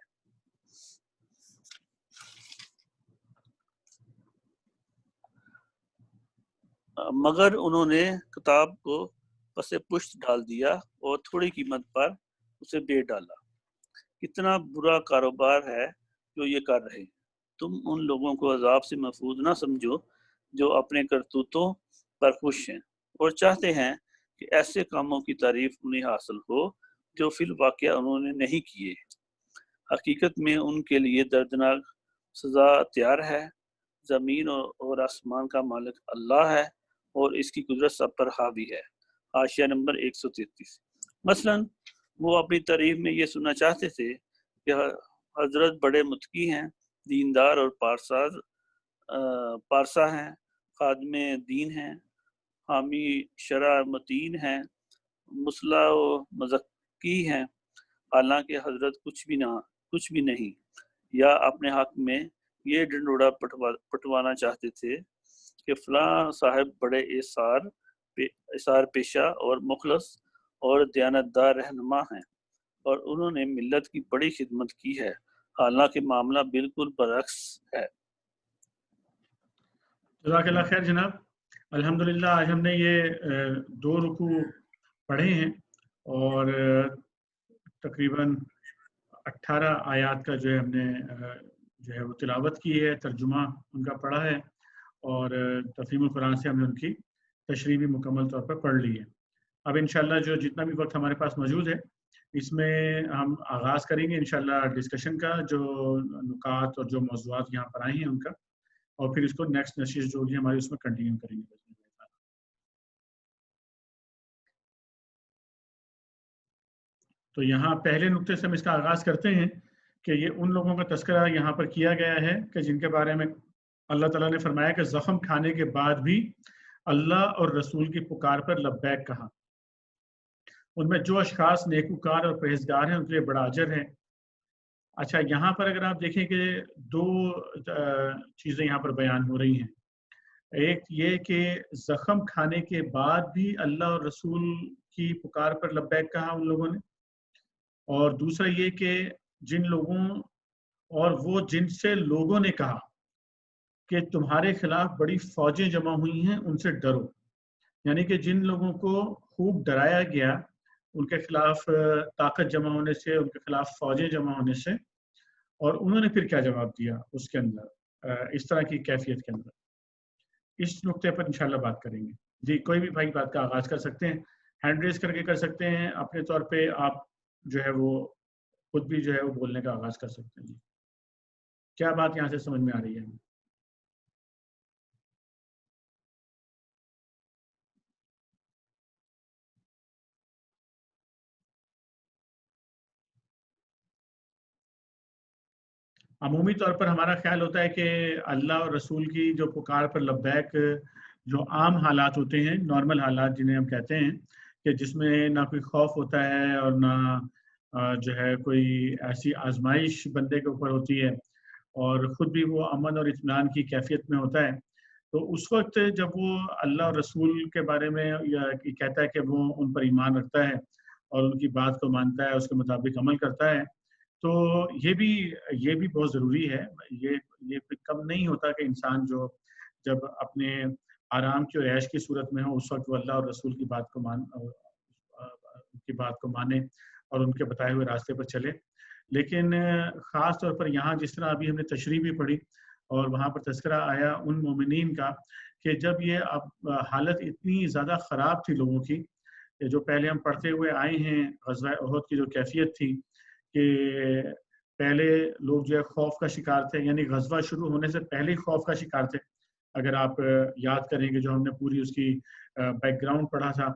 مگر انہوں نے کتاب کو پس پشت ڈال دیا اور تھوڑی قیمت پر اسے بیچ ڈالا۔ کتنا برا کاروبار ہے جو یہ کر رہے۔ تم ان لوگوں کو عذاب سے محفوظ نہ سمجھو جو اپنے کرتوتوں پر خوش ہیں اور چاہتے ہیں کہ ایسے کاموں کی تعریف انہیں حاصل ہو جو فی الواقع انہوں نے نہیں کیے۔ حقیقت میں ان کے لیے دردناک سزا تیار ہے۔ زمین اور آسمان کا مالک اللہ ہے اور اس کی قدرت سب پر حاوی ہے۔ حاشیہ نمبر 133۔ مثلاً وہ اپنی تعریف میں یہ سننا چاہتے تھے کہ حضرت بڑے متقی ہیں، دیندار اور پارسا ہیں، خادم دین ہیں، حامی شرع متین ہیں، مصلح و مزکی ہیں، حالانکہ حضرت کچھ بھی نہیں، یا اپنے حق میں یہ ڈنڈوڑا پٹوانا چاہتے تھے کہ فلاں صاحب بڑے اثار پیشہ اور مخلص اور دیانتدار رہنما ہیں اور انہوں نے ملت کی بڑی خدمت کی ہے، حالانکہ معاملہ بالکل برعکس ہے۔ جزاک اللہ خیر جناب۔ الحمدللہ آج ہم نے یہ 2 رکوع پڑھے ہیں اور تقریباً 18 آیات کا جو ہے ہم نے وہ تلاوت کی ہے، ترجمہ ان کا پڑھا ہے اور تفہیم القرآن سے ہم نے ان کی تشریح بھی مکمل طور پر پڑھ لی ہے۔ اب انشاءاللہ جو جتنا بھی وقت ہمارے پاس موجود ہے اس میں ہم آغاز کریں گے انشاءاللہ ڈسکشن کا، جو نکات اور جو موضوعات یہاں پر آئی ہیں ان کا، اور پھر اس کو نیکسٹ نشست جو ہوگی ہماری اس میں کنٹینیو کریں گے۔ تو یہاں پہلے نقطے سے ہم اس کا آغاز کرتے ہیں کہ یہ ان لوگوں کا تذکرہ یہاں پر کیا گیا ہے کہ جن کے بارے میں اللہ تعالیٰ نے فرمایا کہ زخم کھانے کے بعد بھی اللہ اور رسول کی پکار پر لبیک کہا۔ ان میں جو اشخاص نیکوکار اور پرہیزگار ہیں ان کے لیے بڑا اجر ہے۔ اچھا، یہاں پر اگر آپ دیکھیں کہ 2 چیزیں یہاں پر بیان ہو رہی ہیں۔ ایک یہ کہ زخم کھانے کے بعد بھی اللہ اور رسول کی پکار پر لبیک کہا ان لوگوں نے، اور دوسرا یہ کہ جن لوگوں اور وہ جن سے لوگوں نے کہا کہ تمہارے خلاف بڑی فوجیں جمع ہوئی ہیں ان سے ڈرو، یعنی کہ جن لوگوں کو خوب ڈرایا گیا ان کے خلاف طاقت جمع ہونے سے، ان کے خلاف فوجیں جمع ہونے سے، اور انہوں نے پھر کیا جواب دیا اس کے اندر، اس طرح کی کیفیت کے اندر، اس نقطے پر انشاءاللہ بات کریں گے۔ جی کوئی بھی بھائی بات کا آغاز کر سکتے ہیں، ہینڈ ریز کر کے کر سکتے ہیں، اپنے طور پہ آپ جو ہے وہ خود بھی جو ہے وہ بولنے کا آغاز کر سکتے ہیں. جی کیا بات یہاں سے سمجھ میں آ رہی ہے؟ عمومی طور پر ہمارا خیال ہوتا ہے کہ اللہ اور رسول کی جو پکار پر لبیک، جو عام حالات ہوتے ہیں، نارمل حالات جنہیں ہم کہتے ہیں، کہ جس میں نہ کوئی خوف ہوتا ہے اور نہ جو ہے کوئی ایسی آزمائش بندے کے اوپر ہوتی ہے، اور خود بھی وہ امن اور اطمینان کی کیفیت میں ہوتا ہے، تو اس وقت جب وہ اللہ اور رسول کے بارے میں یا کہتا ہے کہ وہ ان پر ایمان رکھتا ہے اور ان کی بات کو مانتا ہے، اس کے مطابق عمل کرتا ہے، تو یہ بھی بہت ضروری ہے. یہ کم نہیں ہوتا کہ انسان جو جب اپنے آرام کی اور عیش کی صورت میں ہو، اس وقت وہ اللہ اور رسول کی بات کو مانے اور ان کے بتائے ہوئے راستے پر چلے. لیکن خاص طور پر یہاں جس طرح ابھی ہم نے تشریح بھی پڑھی اور وہاں پر تذکرہ آیا ان مومنین کا، کہ جب یہ حالت اتنی زیادہ خراب تھی لوگوں کی، جو پہلے ہم پڑھتے ہوئے آئے ہیں غزوہ احد کی جو کیفیت تھی، کہ پہلے لوگ جو ہے خوف کا شکار تھے، یعنی غزوہ شروع ہونے سے پہلے ہی خوف کا شکار تھے. اگر آپ یاد کریں کہ جو ہم نے پوری اس کی بیک گراؤنڈ پڑھا تھا،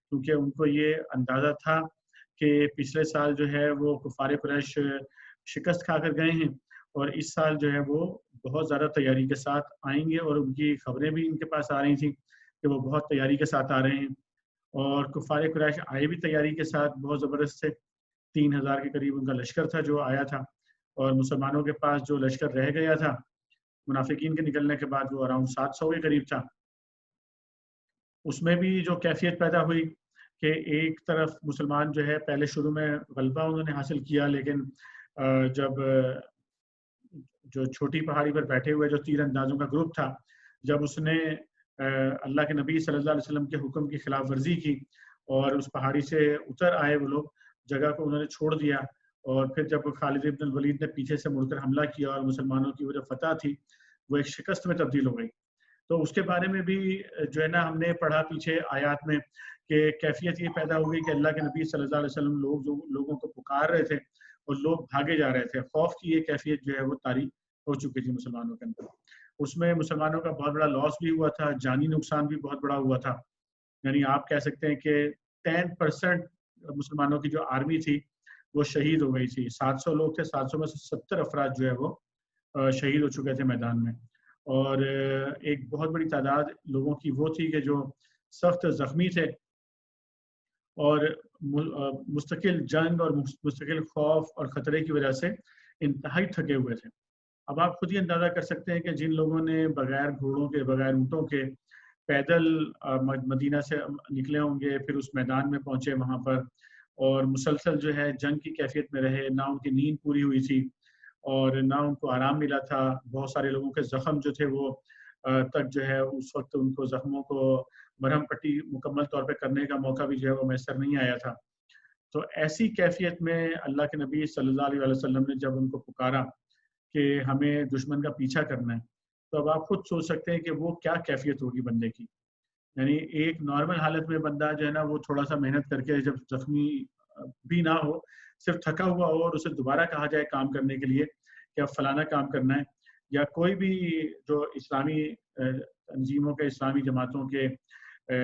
کیونکہ ان کو یہ اندازہ تھا کہ پچھلے سال جو ہے وہ کفار قریش شکست کھا کر گئے ہیں، اور اس سال جو ہے وہ بہت زیادہ تیاری کے ساتھ آئیں گے، اور ان کی خبریں بھی ان کے پاس آ رہی تھیں کہ وہ بہت تیاری کے ساتھ آ رہے ہیں. اور کفار قریش آئے بھی تیاری کے ساتھ بہت زبردست سے، 3000 کے قریب ان کا لشکر تھا جو آیا تھا، اور مسلمانوں کے پاس جو لشکر رہ گیا تھا منافقین کے نکلنے کے بعد وہ اراؤنڈ 700 کے قریب تھا. اس میں بھی جو کیفیت پیدا ہوئی کہ ایک طرف مسلمان جو ہے پہلے شروع میں غلبہ انہوں نے حاصل کیا، لیکن جب جو چھوٹی پہاڑی پر بیٹھے ہوئے جو تیر اندازوں کا گروپ تھا، جب اس نے اللہ کے نبی صلی اللہ علیہ وسلم کے حکم کی خلاف ورزی کی اور اس پہاڑی سے اتر آئے وہ لوگ، جگہ کو انہوں نے چھوڑ دیا، اور پھر جب خالد بن الولید نے پیچھے سے مڑ کر حملہ کیا اور مسلمانوں کی وہ جو فتح تھی وہ ایک شکست میں تبدیل ہو گئی. تو اس کے بارے میں بھی جو ہے نا ہم نے پڑھا پیچھے آیات میں کہ کیفیت یہ پیدا ہو گئی کہ اللہ کے نبی صلی اللہ علیہ وسلم لوگوں کو پکار رہے تھے اور لوگ بھاگے جا رہے تھے. خوف کی یہ کیفیت جو ہے وہ طاری ہو چکی تھی مسلمانوں کے اندر. اس میں مسلمانوں کا بہت بڑا لاس بھی ہوا تھا، جانی نقصان بھی بہت بڑا ہوا تھا. یعنی آپ کہہ سکتے ہیں کہ 10% مسلمانوں کی جو آرمی تھی وہ شہید ہو گئی تھی. 700 لوگ تھے، 700 میں سے 70 افراد جو ہے وہ شہید ہو چکے تھے میدان میں، اور ایک بہت بڑی تعداد لوگوں کی وہ تھی کہ جو سخت زخمی تھے اور مستقل جنگ اور مستقل خوف اور خطرے کی وجہ سے انتہائی تھکے ہوئے تھے. اب آپ خود ہی اندازہ کر سکتے ہیں کہ جن لوگوں نے بغیر گھوڑوں کے، بغیر اونٹوں کے، پیدل مدینہ سے نکلے ہوں گے، پھر اس میدان میں پہنچے وہاں پر، اور مسلسل جو ہے جنگ کی کیفیت میں رہے، نہ ان کی نیند پوری ہوئی تھی اور نہ ان کو آرام ملا تھا. بہت سارے لوگوں کے زخم جو تھے وہ تک جو ہے اس وقت ان کو زخموں کو مرہم پٹی مکمل طور پہ کرنے کا موقع بھی جو ہے وہ میسر نہیں آیا تھا. تو ایسی کیفیت میں اللہ کے نبی صلی اللہ علیہ وسلم نے جب ان کو پکارا کہ ہمیں دشمن کا پیچھا کرنا ہے، تو اب آپ خود سوچ سکتے ہیں کہ وہ کیا کیفیت ہوگی بندے کی. یعنی ایک نارمل حالت میں بندہ جو ہے نا وہ تھوڑا سا محنت کر کے جب زخمی بھی نہ ہو، صرف تھکا ہوا ہو، اور اسے دوبارہ کہا جائے کام کرنے کے لیے کہ اب فلانا کام کرنا ہے، یا کوئی بھی جو اسلامی تنظیموں کے، اسلامی جماعتوں کے،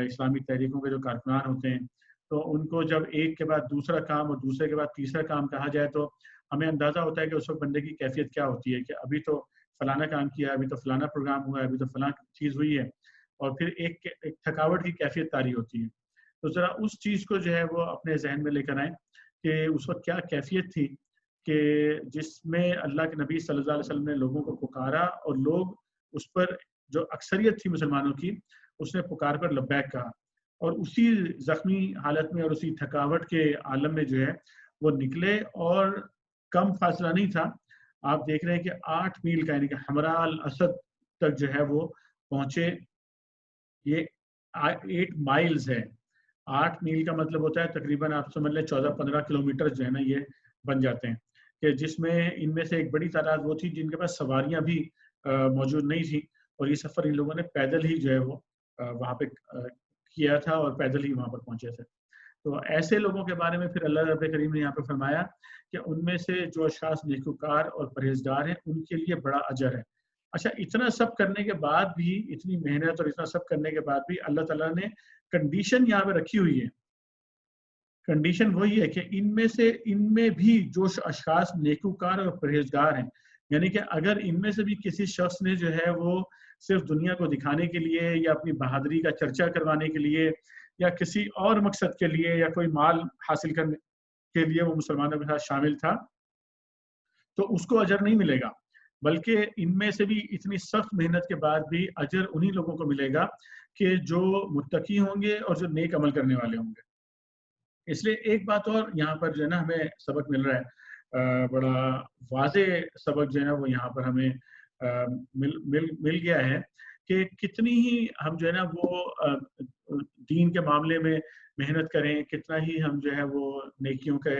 اسلامی تحریکوں کے جو کارکنان ہوتے ہیں، تو ان کو جب ایک کے بعد دوسرا کام اور دوسرے کے بعد تیسرا کام کہا جائے تو ہمیں اندازہ ہوتا ہے کہ اس وقت بندے کی کیفیت کیا ہوتی ہے، کہ ابھی تو فلانا کام کیا، ابھی تو فلانا پروگرام ہوا ہے، ابھی تو فلاں چیز ہوئی ہے، اور پھر ایک تھکاوٹ کی کیفیت طاری ہوتی ہے. تو ذرا اس چیز کو جو ہے وہ اپنے ذہن میں لے کر آئیں کہ اس وقت کیا کیفیت تھی کہ جس میں اللہ کے نبی صلی اللہ علیہ وسلم نے لوگوں کو پکارا، اور لوگ اس پر، جو اکثریت تھی مسلمانوں کی، اس نے پکار پر لبیک کہا، اور اسی زخمی حالت میں اور اسی تھکاوٹ کے عالم میں جو ہے وہ نکلے، اور کم فاصلہ نہیں تھا. آپ دیکھ رہے ہیں کہ 8 میل کا، یعنی کہ حمراء الاسد تک جو ہے وہ پہنچے. یہ 8 مائلز ہے. 8 میل کا مطلب ہوتا ہے تقریباً آپ سمجھ لیں 14-15 کلومیٹر جو ہے نا یہ بن جاتے ہیں، کہ جس میں ان میں سے ایک بڑی تعداد وہ تھی جن کے پاس سواریاں بھی موجود نہیں تھیں، اور یہ سفر ان لوگوں نے پیدل ہی جو ہے وہ وہاں پہ کیا تھا اور پیدل ہی وہاں پر پہنچے تھے. تو ایسے لوگوں کے بارے میں پھر اللہ رب کریم نے یہاں پہ فرمایا کہ ان میں سے جو اشخاص نیکوکار اور پرہیزگار ہیں ان کے لیے بڑا اجر ہے. اچھا اتنا سب کرنے کے بعد بھی, اتنی محنت اور اتنا سب کرنے کے بعد بھی اللہ تعالیٰ نے کنڈیشن یہاں پہ رکھی ہوئی ہے. کنڈیشن وہی ہے کہ ان میں بھی جو اشخاص نیکوکار اور پرہیزگار ہیں, یعنی کہ اگر ان میں سے بھی کسی شخص نے جو ہے وہ صرف دنیا کو دکھانے کے لیے یا اپنی بہادری کا چرچا کروانے کے لیے یا کسی اور مقصد کے لیے یا کوئی مال حاصل کرنے کے لیے وہ مسلمانوں کے ساتھ شامل تھا, تو اس کو اجر نہیں ملے گا, بلکہ ان میں سے بھی اتنی سخت محنت کے بعد بھی اجر انہی لوگوں کو ملے گا کہ جو متقی ہوں گے اور جو نیک عمل کرنے والے ہوں گے. اس لیے ایک بات اور یہاں پر جو ہے نا ہمیں سبق مل رہا ہے, بڑا واضح سبق جو ہے نا وہ یہاں پر ہمیں مل گیا ہے کہ کتنی ہی ہم جو ہے نا وہ دین کے معاملے میں محنت کریں, کتنا ہی ہم جو ہے وہ نیکیوں کے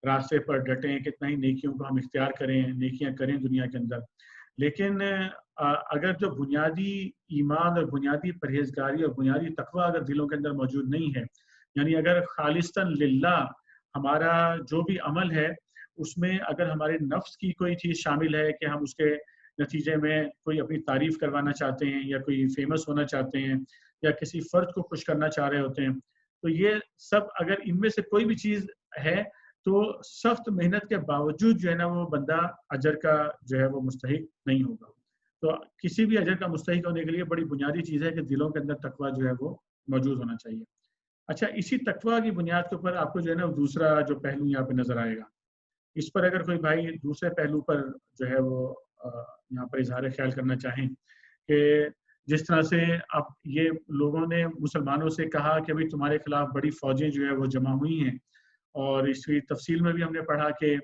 راستے پر ڈٹیں, کتنا ہی نیکیوں کو ہم اختیار کریں, نیکیاں کریں دنیا کے اندر, لیکن اگر جو بنیادی ایمان اور بنیادی پرہیزگاری اور بنیادی تقوی اگر دلوں کے اندر موجود نہیں ہے, یعنی اگر خالصتاً للہ ہمارا جو بھی عمل ہے اس میں اگر ہمارے نفس کی کوئی چیز شامل ہے کہ ہم اس کے نتیجے میں کوئی اپنی تعریف کروانا چاہتے ہیں یا کوئی فیمس ہونا چاہتے ہیں یا کسی فرد کو خوش کرنا چاہ رہے ہوتے ہیں, تو یہ سب اگر ان میں سے کوئی بھی چیز ہے تو سخت محنت کے باوجود جو ہے نا وہ بندہ اجر کا جو ہے وہ مستحق نہیں ہوگا. تو کسی بھی اجر کا مستحق ہونے کے لیے بڑی بنیادی چیز ہے کہ دلوں کے اندر تقوی جو ہے وہ موجود ہونا چاہیے. اچھا, اسی تقوی کی بنیاد کے اوپر آپ کو جو ہے نا دوسرا جو پہلو یہاں پہ نظر آئے گا, اس پر اگر کوئی بھائی دوسرے پہلو پر جو ہے وہ یہاں پر اظہار خیال کرنا چاہیں کہ جس طرح سے اب یہ لوگوں نے مسلمانوں سے کہا کہ بھئی تمہارے خلاف بڑی فوجیں جو ہے وہ جمع ہوئی ہیں, اور اس کی تفصیل میں بھی ہم نے پڑھا کہ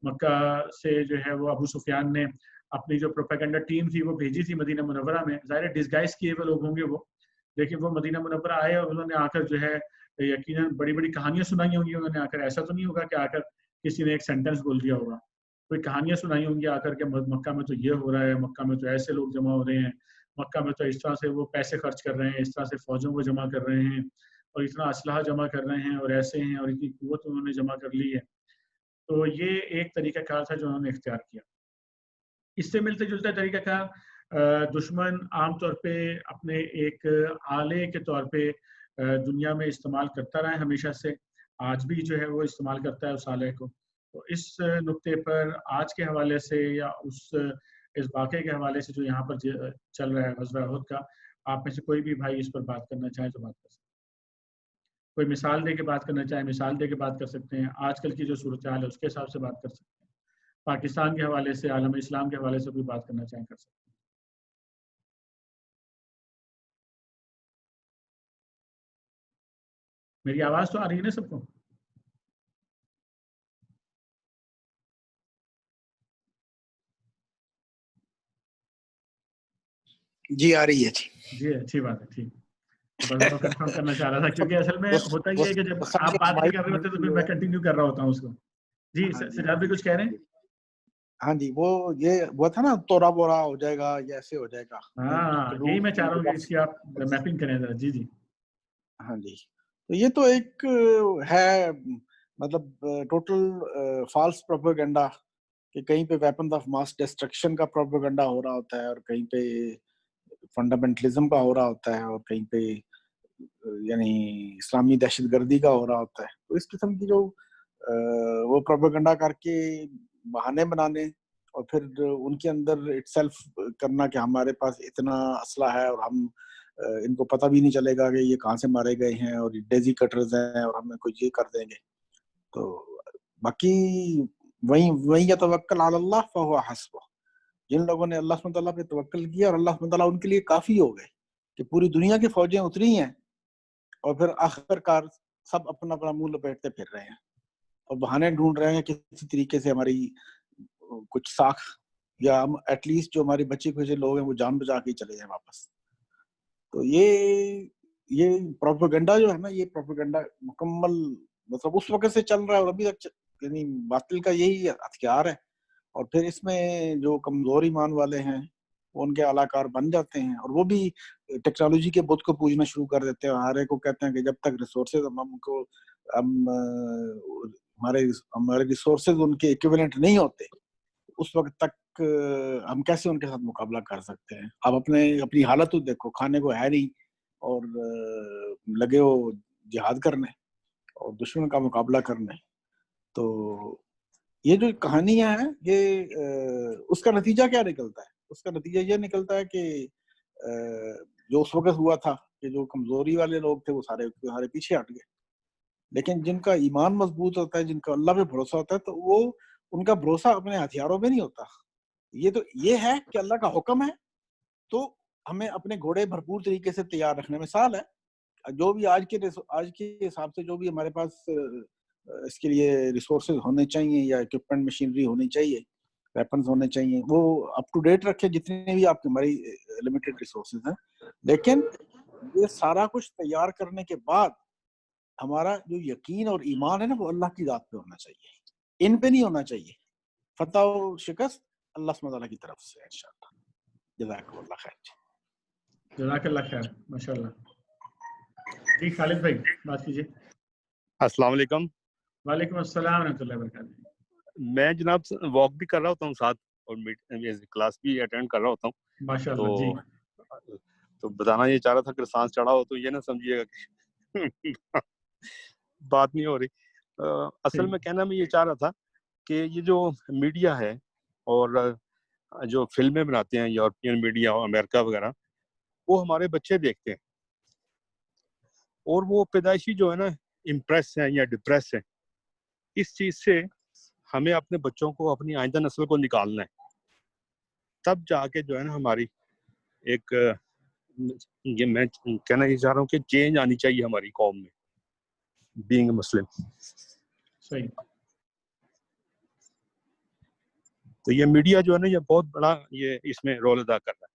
مکہ سے جو ہے وہ ابو سفیان نے اپنی جو پروپیگنڈا ٹیم تھی وہ بھیجی تھی مدینہ منورہ میں, ظاہر ڈسگائز کیے ہوئے لوگ ہوں گے وہ, لیکن وہ مدینہ منورہ آئے اور انہوں نے آ کر جو ہے یقیناً بڑی بڑی کہانیاں سنائی ہوں گی انہوں نے آ کر. ایسا تو نہیں ہوگا کہ آ کر کسی نے ایک سینٹنس بول دیا ہوگا, کوئی کہانیاں سنائی ہوں گی آ کر کے مکہ میں تو یہ ہو رہا ہے, مکہ میں تو ایسے لوگ جمع ہو رہے ہیں, مکہ میں تو اس طرح سے وہ پیسے خرچ کر رہے ہیں, اس طرح سے فوجوں کو جمع کر رہے ہیں اور اتنا اسلحہ جمع کر رہے ہیں اور ایسے ہیں اور اتنی قوت انہوں نے جمع کر لی ہے. تو یہ ایک طریقہ کار تھا جو انہوں نے اختیار کیا. اس سے ملتے جلتا طریقہ کار دشمن عام طور پہ اپنے ایک آلے کے طور پہ دنیا میں استعمال کرتا رہا ہے ہمیشہ سے, آج بھی جو ہے وہ استعمال کرتا ہے اس آلے کو. تو اس نقطے پر آج کے حوالے سے یا اس واقعے کے حوالے سے جو یہاں پر چل رہا ہے غزوہ احد کا, آپ میں سے کوئی بھی بھائی اس پر بات کرنا چاہے تو بات کر سکتے ہیں, کوئی مثال دے کے بات کرنا چاہے مثال دے کے بات کر سکتے ہیں, آج کل کی جو صورتحال ہے اس کے حساب سے بات کر سکتے ہیں, پاکستان کے حوالے سے عالم اسلام کے حوالے سے کوئی بات کرنا چاہیں کر سکتے ہیں. میری آواز تو آ رہی ہے نا سب کو؟ جی آ رہی ہے. جی اچھی بات ہے, ٹھیک. بس میں کنفرم کرنا چاہ رہا تھا کیونکہ اصل میں ہوتا یہ ہے کہ جب آپ بات نہیں کر رہے ہوتے تو پھر میں کنٹینیو کر رہا ہوتا ہوں اس کو. جی سجاد بھی کچھ کہہ رہے ہیں؟ ہاں جی, وہ تھا نا تورا بورا ہو جائے گا یا ایسے ہو جائے گا. ہاں یہی میں چاہ رہا ہوں کہ اس کی آپ میپنگ کریں ذرا. جی جی ہاں جی, تو یہ تو ایک ہے مطلب ٹوٹل فالس پروپیگنڈا کہ کہیں پہ ویپن آف ماس ڈسٹرکشن کا پروپیگنڈا ہو رہا ہوتا ہے اور کہیں پہ فنڈامنٹلزم کا ہو رہا ہوتا ہے اور کہیں پہ یعنی اسلامی دہشت گردی کا ہو رہا ہوتا ہے. تو اس قسم کی جو وہ پروپیگنڈا کر کے بہانے بنانے اور پھر ان کے اندر اٹ سیلف کرنا کہ ہمارے پاس اتنا اسلحہ ہے اور ہم ان کو پتہ بھی نہیں چلے گا کہ یہ کہاں سے مارے گئے ہیں اور ڈیزی کٹرز ہیں اور ہمیں کوئی یہ کر دیں گے. تو باقی وہیں یتوکل علی اللہ فہو حسبہ, جن لوگوں نے اللہ سبحانہ تعالیٰ پہ توکل کیا اور اللہ سبحانہ تعالیٰ ان کے لیے کافی ہو گئے کہ پوری دنیا کی فوجیں اتری ہیں اور پھر آخر کار سب اپنا اپنا منہ لپیٹتے پھر رہے ہیں اور بہانے ڈھونڈ رہے ہیں کسی طریقے سے ہماری کچھ ساکھ یا ہم ایٹ لیسٹ جو ہماری بچے کچے لوگ ہیں وہ جان بچا کے چلے جائیں واپس. تو یہ پروپیگنڈا جو ہے نا, یہ پروپیگنڈا مکمل مطلب اس وقت سے چل رہا ہے اور ابھی تک یعنی باطل کا یہی ہتھیار ہے. اور پھر اس میں جو کمزور ایمان والے ہیں وہ ان کے علاقار بن جاتے ہیں اور وہ بھی ٹیکنالوجی کے بت کو پوجنا شروع کر دیتے ہیں. ہر ایک کو کہتے ہیں کہ جب تک ریسورسز ہم کو ہمارے ریسورسز ان کے ایکویولنٹ نہیں ہوتے، اس وقت تک ہم کیسے ان کے ساتھ مقابلہ کر سکتے ہیں؟ آپ اپنی حالت تو دیکھو، کھانے کو ہے نہیں اور لگے ہو جہاد کرنے اور دشمن کا مقابلہ کرنے. تو یہ جو کہانیاں ہیں یہ اس کا نتیجہ کیا نکلتا ہے؟ اس کا نتیجہ یہ نکلتا ہے کہ جو اس وقت ہوا تھا کہ جو کمزوری والے لوگ تھے وہ سارے پیچھے ہٹ گئے، لیکن جن کا ایمان مضبوط ہوتا ہے، جن کا اللہ پہ بھروسہ ہوتا ہے، تو وہ ان کا بھروسہ اپنے ہتھیاروں پہ نہیں ہوتا. یہ ہے کہ اللہ کا حکم ہے تو ہمیں اپنے گھوڑے بھرپور طریقے سے تیار رکھنے. مثال ہے جو بھی آج کے حساب سے جو بھی ہمارے پاس اس کے لیے ریسورسز ہونے چاہیے یا اکوپمنٹ مشینری ہونی چاہیے، ویپنز ہونے چاہیے، وہ اپ ٹو ڈیٹ رکھے جتنے بھی آپ کی ہماری لمیٹڈ ریسورسز ہیں. لیکن یہ سارا کچھ تیار کرنے کے بعد ہمارا جو یقین اور ایمان ہے نا وہ اللہ کی ذات پہ ہونا چاہیے، ان پہ نہیں ہونا چاہیے. فتح و شکست اللہ سبحانہ وتعالیٰ کی طرف سے ہے انشاءاللہ. جزاک اللہ خیر. جزاک اللہ خیر، ماشاءاللہ. جی خالد بھائی بات کیجیے. السلام علیکم. وعلیکم السلام ورحمۃ اللہ وبرکاتہ. میں جناب واک بھی کر رہا ہوتا ہوں ساتھ اور کلاس بھی اٹینڈ کر رہا ہوتا ہوں. ماشاءاللہ. جی تو بتانا یہ چاہ رہا تھا کہ سانس چڑھا ہو تو یہ نہ سمجھیے گا کہ بات نہیں ہو رہی. اصل میں کہنا میں یہ چاہ رہا تھا کہ یہ جو میڈیا ہے اور جو فلمیں بناتے ہیں یورپین میڈیا اور امریکہ وغیرہ، وہ ہمارے بچے دیکھتے ہیں اور وہ پیدائشی جو ہے نا امپریس ہیں یا ڈپریس ہیں. اس چیز سے ہمیں اپنے بچوں کو، اپنی آئندہ نسل کو نکالنا ہے، تب جا کے جو ہے نا ہماری ایک یہ میں کہنا یہ چاہ رہا ہوں کہ چینج آنی چاہیے ہماری قوم میں، بینگ اے مسلم. صحیح. تو یہ میڈیا جو ہے نا یہ بہت بڑا یہ اس میں رول ادا کر رہا ہے.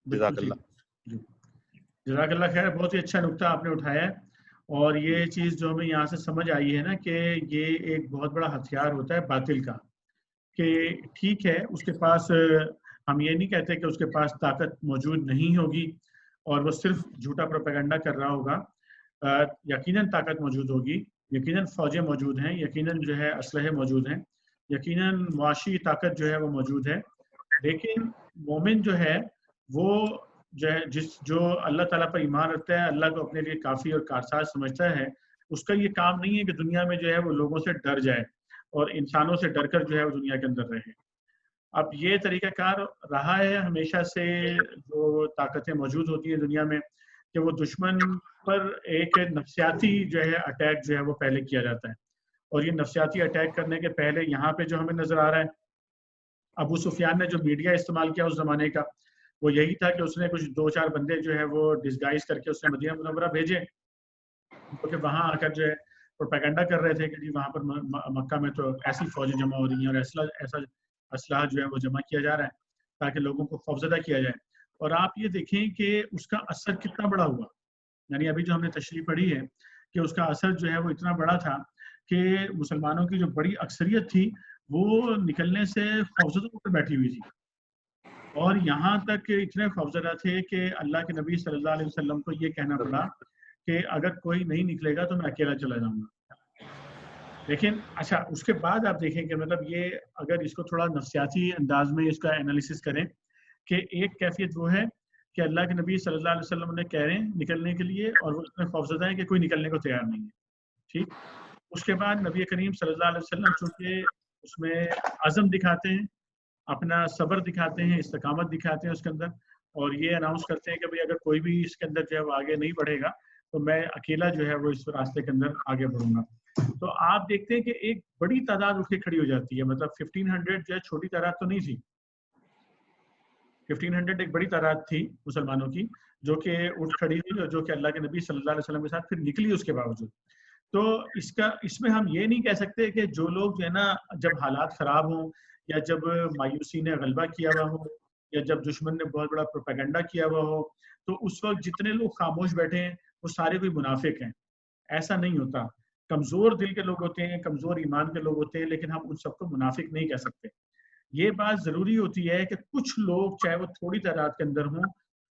جزاک اللہ. جزاک اللہ خیر. بہت ہی اچھا نقطہ آپ نے اٹھایا ہے. اور یہ چیز جو ہمیں یہاں سے سمجھ آئی ہے نا کہ یہ ایک بہت بڑا ہتھیار ہوتا ہے باطل کا، کہ ٹھیک ہے اس کے پاس، ہم یہ نہیں کہتے کہ اس کے پاس طاقت موجود نہیں ہوگی اور وہ صرف جھوٹا پروپیگنڈا کر رہا ہوگا. یقیناً طاقت موجود ہوگی، یقیناً فوجیں موجود ہیں، یقیناً جو ہے اسلحے موجود ہیں، یقیناً معاشی طاقت جو ہے وہ موجود ہے. لیکن مومن جو ہے وہ جو اللہ تعالیٰ پر ایمان رکھتا ہے، اللہ کو اپنے لیے کافی اور کارساز سمجھتا ہے، اس کا یہ کام نہیں ہے کہ دنیا میں جو ہے وہ لوگوں سے ڈر جائے اور انسانوں سے ڈر کر جو ہے وہ دنیا کے اندر رہے. اب یہ طریقہ کار رہا ہے ہمیشہ سے، جو طاقتیں موجود ہوتی ہیں دنیا میں، کہ وہ دشمن پر ایک نفسیاتی جو ہے اٹیک جو ہے وہ پہلے کیا جاتا ہے. اور یہ نفسیاتی اٹیک کرنے کے پہلے یہاں پہ جو ہمیں نظر آ رہا ہے، ابو سفیان نے جو میڈیا استعمال کیا اس زمانے کا، وہ یہی تھا کہ اس نے کچھ 2-4 بندے جو ہے وہ ڈسگائز کر کے اس نے مدینہ منورہ بھیجے، جو کہ وہاں آ کر جو ہے پروپیگنڈا کر رہے تھے کہ جی وہاں پر مکہ میں تو ایسی فوجیں جمع ہو رہی ہیں اور ایسا اسلحہ جو ہے وہ جمع کیا جا رہا ہے تاکہ لوگوں کو خوفزدہ کیا جائے. اور آپ یہ دیکھیں کہ اس کا اثر کتنا بڑا ہوا. یعنی ابھی جو ہم نے تشریح پڑھی ہے کہ اس کا اثر جو ہے وہ اتنا بڑا تھا کہ مسلمانوں کی جو بڑی اکثریت تھی وہ نکلنے سے خوفزدہ ہو کر بیٹھی ہوئی تھی، اور یہاں تک اتنے خوفزدہ تھے کہ اللہ کے نبی صلی اللہ علیہ وسلم کو یہ کہنا پڑا کہ اگر کوئی نہیں نکلے گا تو میں اکیلا چلا جاؤں گا. لیکن اچھا اس کے بعد آپ دیکھیں کہ مطلب یہ اگر اس کو تھوڑا نفسیاتی انداز میں اس کا انالیسس کریں کہ ایک کیفیت وہ ہے کہ اللہ کے نبی صلی اللہ علیہ وسلم نے کہہ رہے ہیں نکلنے کے لیے اور وہ اتنے خوفزدہ ہیں کہ کوئی نکلنے کو تیار نہیں ہے. ٹھیک. اس کے بعد نبی کریم صلی اللہ علیہ وسلم چونکہ اس میں عزم دکھاتے ہیں، اپنا صبر دکھاتے ہیں، استقامت دکھاتے ہیں اس کے اندر، اور یہ اناؤنس کرتے ہیں کہ بھئی اگر کوئی بھی اس کے اندر جو ہے وہ آگے نہیں بڑھے گا تو میں اکیلا جو ہے وہ اس راستے کے اندر آگے بڑھوں گا. تو آپ دیکھتے ہیں کہ ایک بڑی تعداد اٹھ کے کھڑی ہو جاتی ہے. مطلب 1500 جو ہے چھوٹی تعداد تو نہیں تھی، 1500 ایک بڑی تعداد تھی مسلمانوں کی جو کہ اٹھ کھڑی ہوئی اور جو کہ اللہ کے نبی صلی اللہ علیہ وسلم کے ساتھ پھر نکلی اس کے باوجود. تو اس میں ہم یہ نہیں کہہ سکتے کہ جو لوگ جو ہے نا جب حالات خراب ہوں یا جب مایوسی نے غلبہ کیا ہوا ہو یا جب دشمن نے بہت بڑا پروپیگنڈا کیا ہوا ہو تو اس وقت جتنے لوگ خاموش بیٹھے ہیں وہ سارے کوئی منافق ہیں. ایسا نہیں ہوتا. کمزور دل کے لوگ ہوتے ہیں، کمزور ایمان کے لوگ ہوتے ہیں، لیکن ہم ان سب کو منافق نہیں کہہ سکتے. یہ بات ضروری ہوتی ہے کہ کچھ لوگ چاہے وہ تھوڑی تعداد کے اندر ہوں،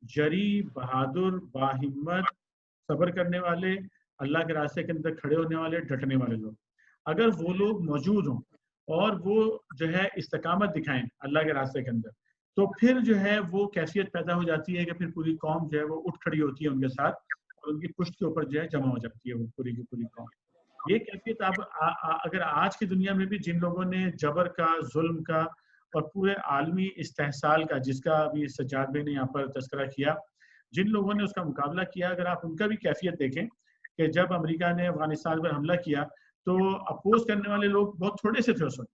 جری، بہادر، باہمت، صبر کرنے والے، اللہ کے راستے کے اندر کھڑے ہونے والے ڈٹنے والے لوگ، اگر وہ لوگ موجود ہوں اور وہ جو ہے استقامت دکھائیں اللہ کے راستے کے اندر، تو پھر جو ہے وہ کیفیت پیدا ہو جاتی ہے کہ پھر پوری قوم جو ہے وہ اٹھ کھڑی ہوتی ہے ان کے ساتھ، اور ان کی پشت کے اوپر جو ہے جمع ہو جاتی ہے وہ پوری کی پوری قوم. یہ کیفیت اب اگر آج کی دنیا میں بھی جن لوگوں نے جبر کا، ظلم کا اور پورے عالمی استحصال کا، جس کا ابھی سجاد بھائی نے یہاں پر تذکرہ کیا، جن لوگوں نے اس کا مقابلہ کیا، اگر آپ ان کا بھی کیفیت دیکھیں کہ جب امریکہ نے افغانستان پر حملہ کیا تو اپوز کرنے والے لوگ بہت تھوڑے سے تھے اس وقت،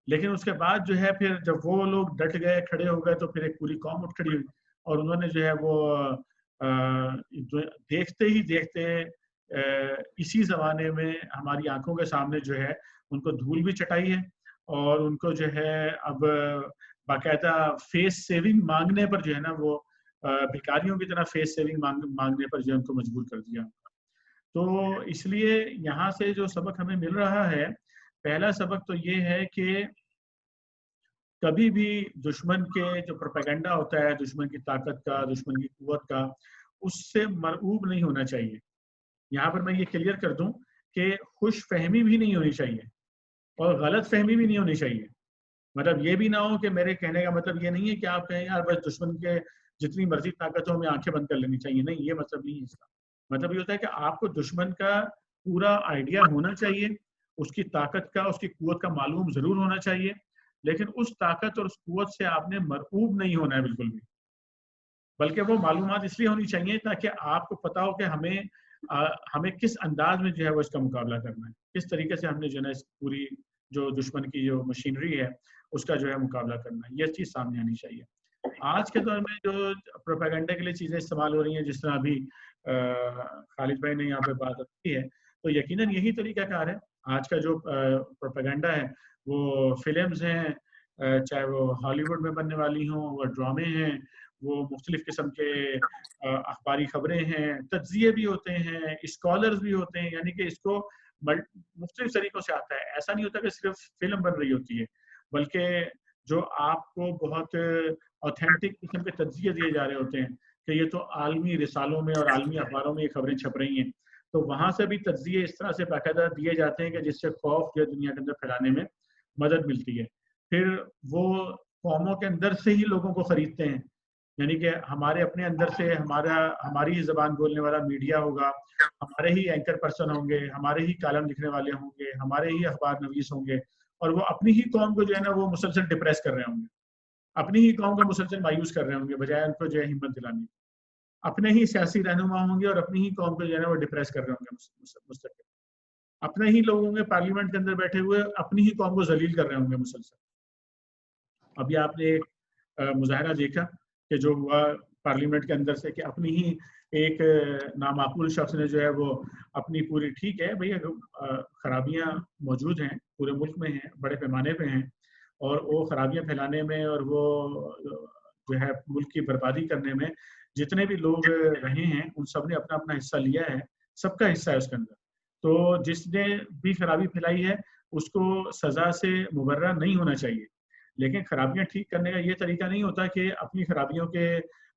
لیکن اس کے بعد جو ہے پھر جب وہ لوگ ڈٹ گئے، کھڑے ہو گئے، تو پھر ایک پوری قوم اٹھ کھڑی ہوئی، اور انہوں نے جو ہے وہ دیکھتے ہی دیکھتے اسی زمانے میں ہماری آنکھوں کے سامنے جو ہے ان کو دھول بھی چٹائی ہے، اور ان کو جو ہے اب باقاعدہ فیس سیونگ مانگنے پر جو ہے نا وہ بھکاریوں کی طرح فیس سیونگ مانگنے پر جو ہے ان کو مجبور کر دیا. تو اس لیے یہاں سے جو سبق ہمیں مل رہا ہے، پہلا سبق تو یہ ہے کہ کبھی بھی دشمن کے جو پروپیگنڈا ہوتا ہے، دشمن کی طاقت کا، دشمن کی قوت کا، اس سے مرعوب نہیں ہونا چاہیے. یہاں پر میں یہ کلیئر کر دوں کہ خوش فہمی بھی نہیں ہونی چاہیے اور غلط فہمی بھی نہیں ہونی چاہیے. مطلب یہ بھی نہ ہو کہ میرے کہنے کا مطلب یہ نہیں ہے کہ آپ کہیں یار بس دشمن کے جتنی مرضی طاقت ہو ہمیں آنکھیں بند کر لینی چاہیے. نہیں، یہ مطلب نہیں ہے اس کا. مطلب یہ ہوتا ہے کہ آپ کو دشمن کا پورا آئیڈیا ہونا چاہیے، اس کی طاقت کا، اس کی قوت کا معلوم ضرور ہونا چاہیے، لیکن اس طاقت اور اس قوت سے آپ نے مرعوب نہیں ہونا ہے بالکل بھی، بلکہ وہ معلومات اس لیے ہونی چاہیے تاکہ آپ کو پتا ہو کہ ہمیں کس انداز میں جو ہے وہ اس کا مقابلہ کرنا ہے، کس طریقے سے ہم نے جو ہے اس پوری جو دشمن کی جو مشینری ہے اس کا جو ہے مقابلہ کرنا ہے. یہ چیز سامنے آنی چاہیے. آج کے دور میں جو پروپیگنڈے کے لیے چیزیں استعمال ہو رہی ہیں، جس طرح ابھی خالد بھائی نے یہاں پہ بات کی ہے، تو یقیناً یہی طریقہ کار ہے. آج کا جو پروپیگنڈا ہے وہ فلمز ہیں، چاہے وہ ہالی ووڈ میں بننے والی ہوں، وہ ڈرامے ہیں، وہ مختلف قسم کے اخباری خبریں ہیں، تجزیے بھی ہوتے ہیں، اسکالرز بھی ہوتے ہیں. یعنی کہ اس کو مختلف طریقوں سے آتا ہے. ایسا نہیں ہوتا کہ صرف فلم بن رہی ہوتی ہے، بلکہ جو آپ کو بہت اوتھینٹک قسم کے تجزیے دیے جا رہے ہوتے ہیں کہ یہ تو عالمی رسالوں میں اور عالمی اخباروں میں یہ خبریں چھپ رہی ہیں. تو وہاں سے بھی تجزیے اس طرح سے باقاعدہ دیے جاتے ہیں کہ جس سے خوف جو دنیا کے اندر پھیلانے میں مدد ملتی ہے. پھر وہ قوموں کے اندر سے ہی لوگوں کو خریدتے ہیں. یعنی کہ ہمارے اپنے اندر سے ہماری ہی زبان بولنے والا میڈیا ہوگا، ہمارے ہی اینکر پرسن ہوں گے، ہمارے ہی کالم لکھنے والے ہوں گے، ہمارے ہی اخبار نویس ہوں گے، اور وہ اپنی ہی قوم کو جو ہے نا وہ مسلسل ڈپریس کر رہے ہوں گے، اپنی ہی قوم کو مسلسل مایوس کر رہے ہوں گے، بجائے ان کو جو ہے ہمت دلانے. اپنے ہی سیاسی رہنما ہوں گے اور اپنی ہی قوم کو جو ہے نا وہ ڈپریس کر رہے ہوں گے مستقل. اپنے ہی لوگ ہوں گے پارلیمنٹ کے اندر بیٹھے ہوئے، اپنی ہی قوم کو ذلیل کر رہے ہوں گے مسلسل. ابھی آپ نے ایک مظاہرہ دیکھا کہ جو ہوا پارلیمنٹ کے اندر سے، کہ اپنی ہی ایک نامعقول شخص نے جو ہے وہ اپنی پوری، ٹھیک ہے بھئی خرابیاں موجود ہیں پورے ملک میں ہیں، بڑے پیمانے پہ ہیں، اور وہ خرابیاں پھیلانے میں اور وہ جو ہے ملک کی بربادی کرنے میں جتنے بھی لوگ رہے ہیں ان سب نے اپنا اپنا حصہ لیا ہے، سب کا حصہ ہے اس کے اندر. تو جس نے بھی خرابی پھیلائی ہے اس کو سزا سے مبرہ نہیں ہونا چاہیے، لیکن خرابیاں ٹھیک کرنے کا یہ طریقہ نہیں ہوتا کہ اپنی خرابیوں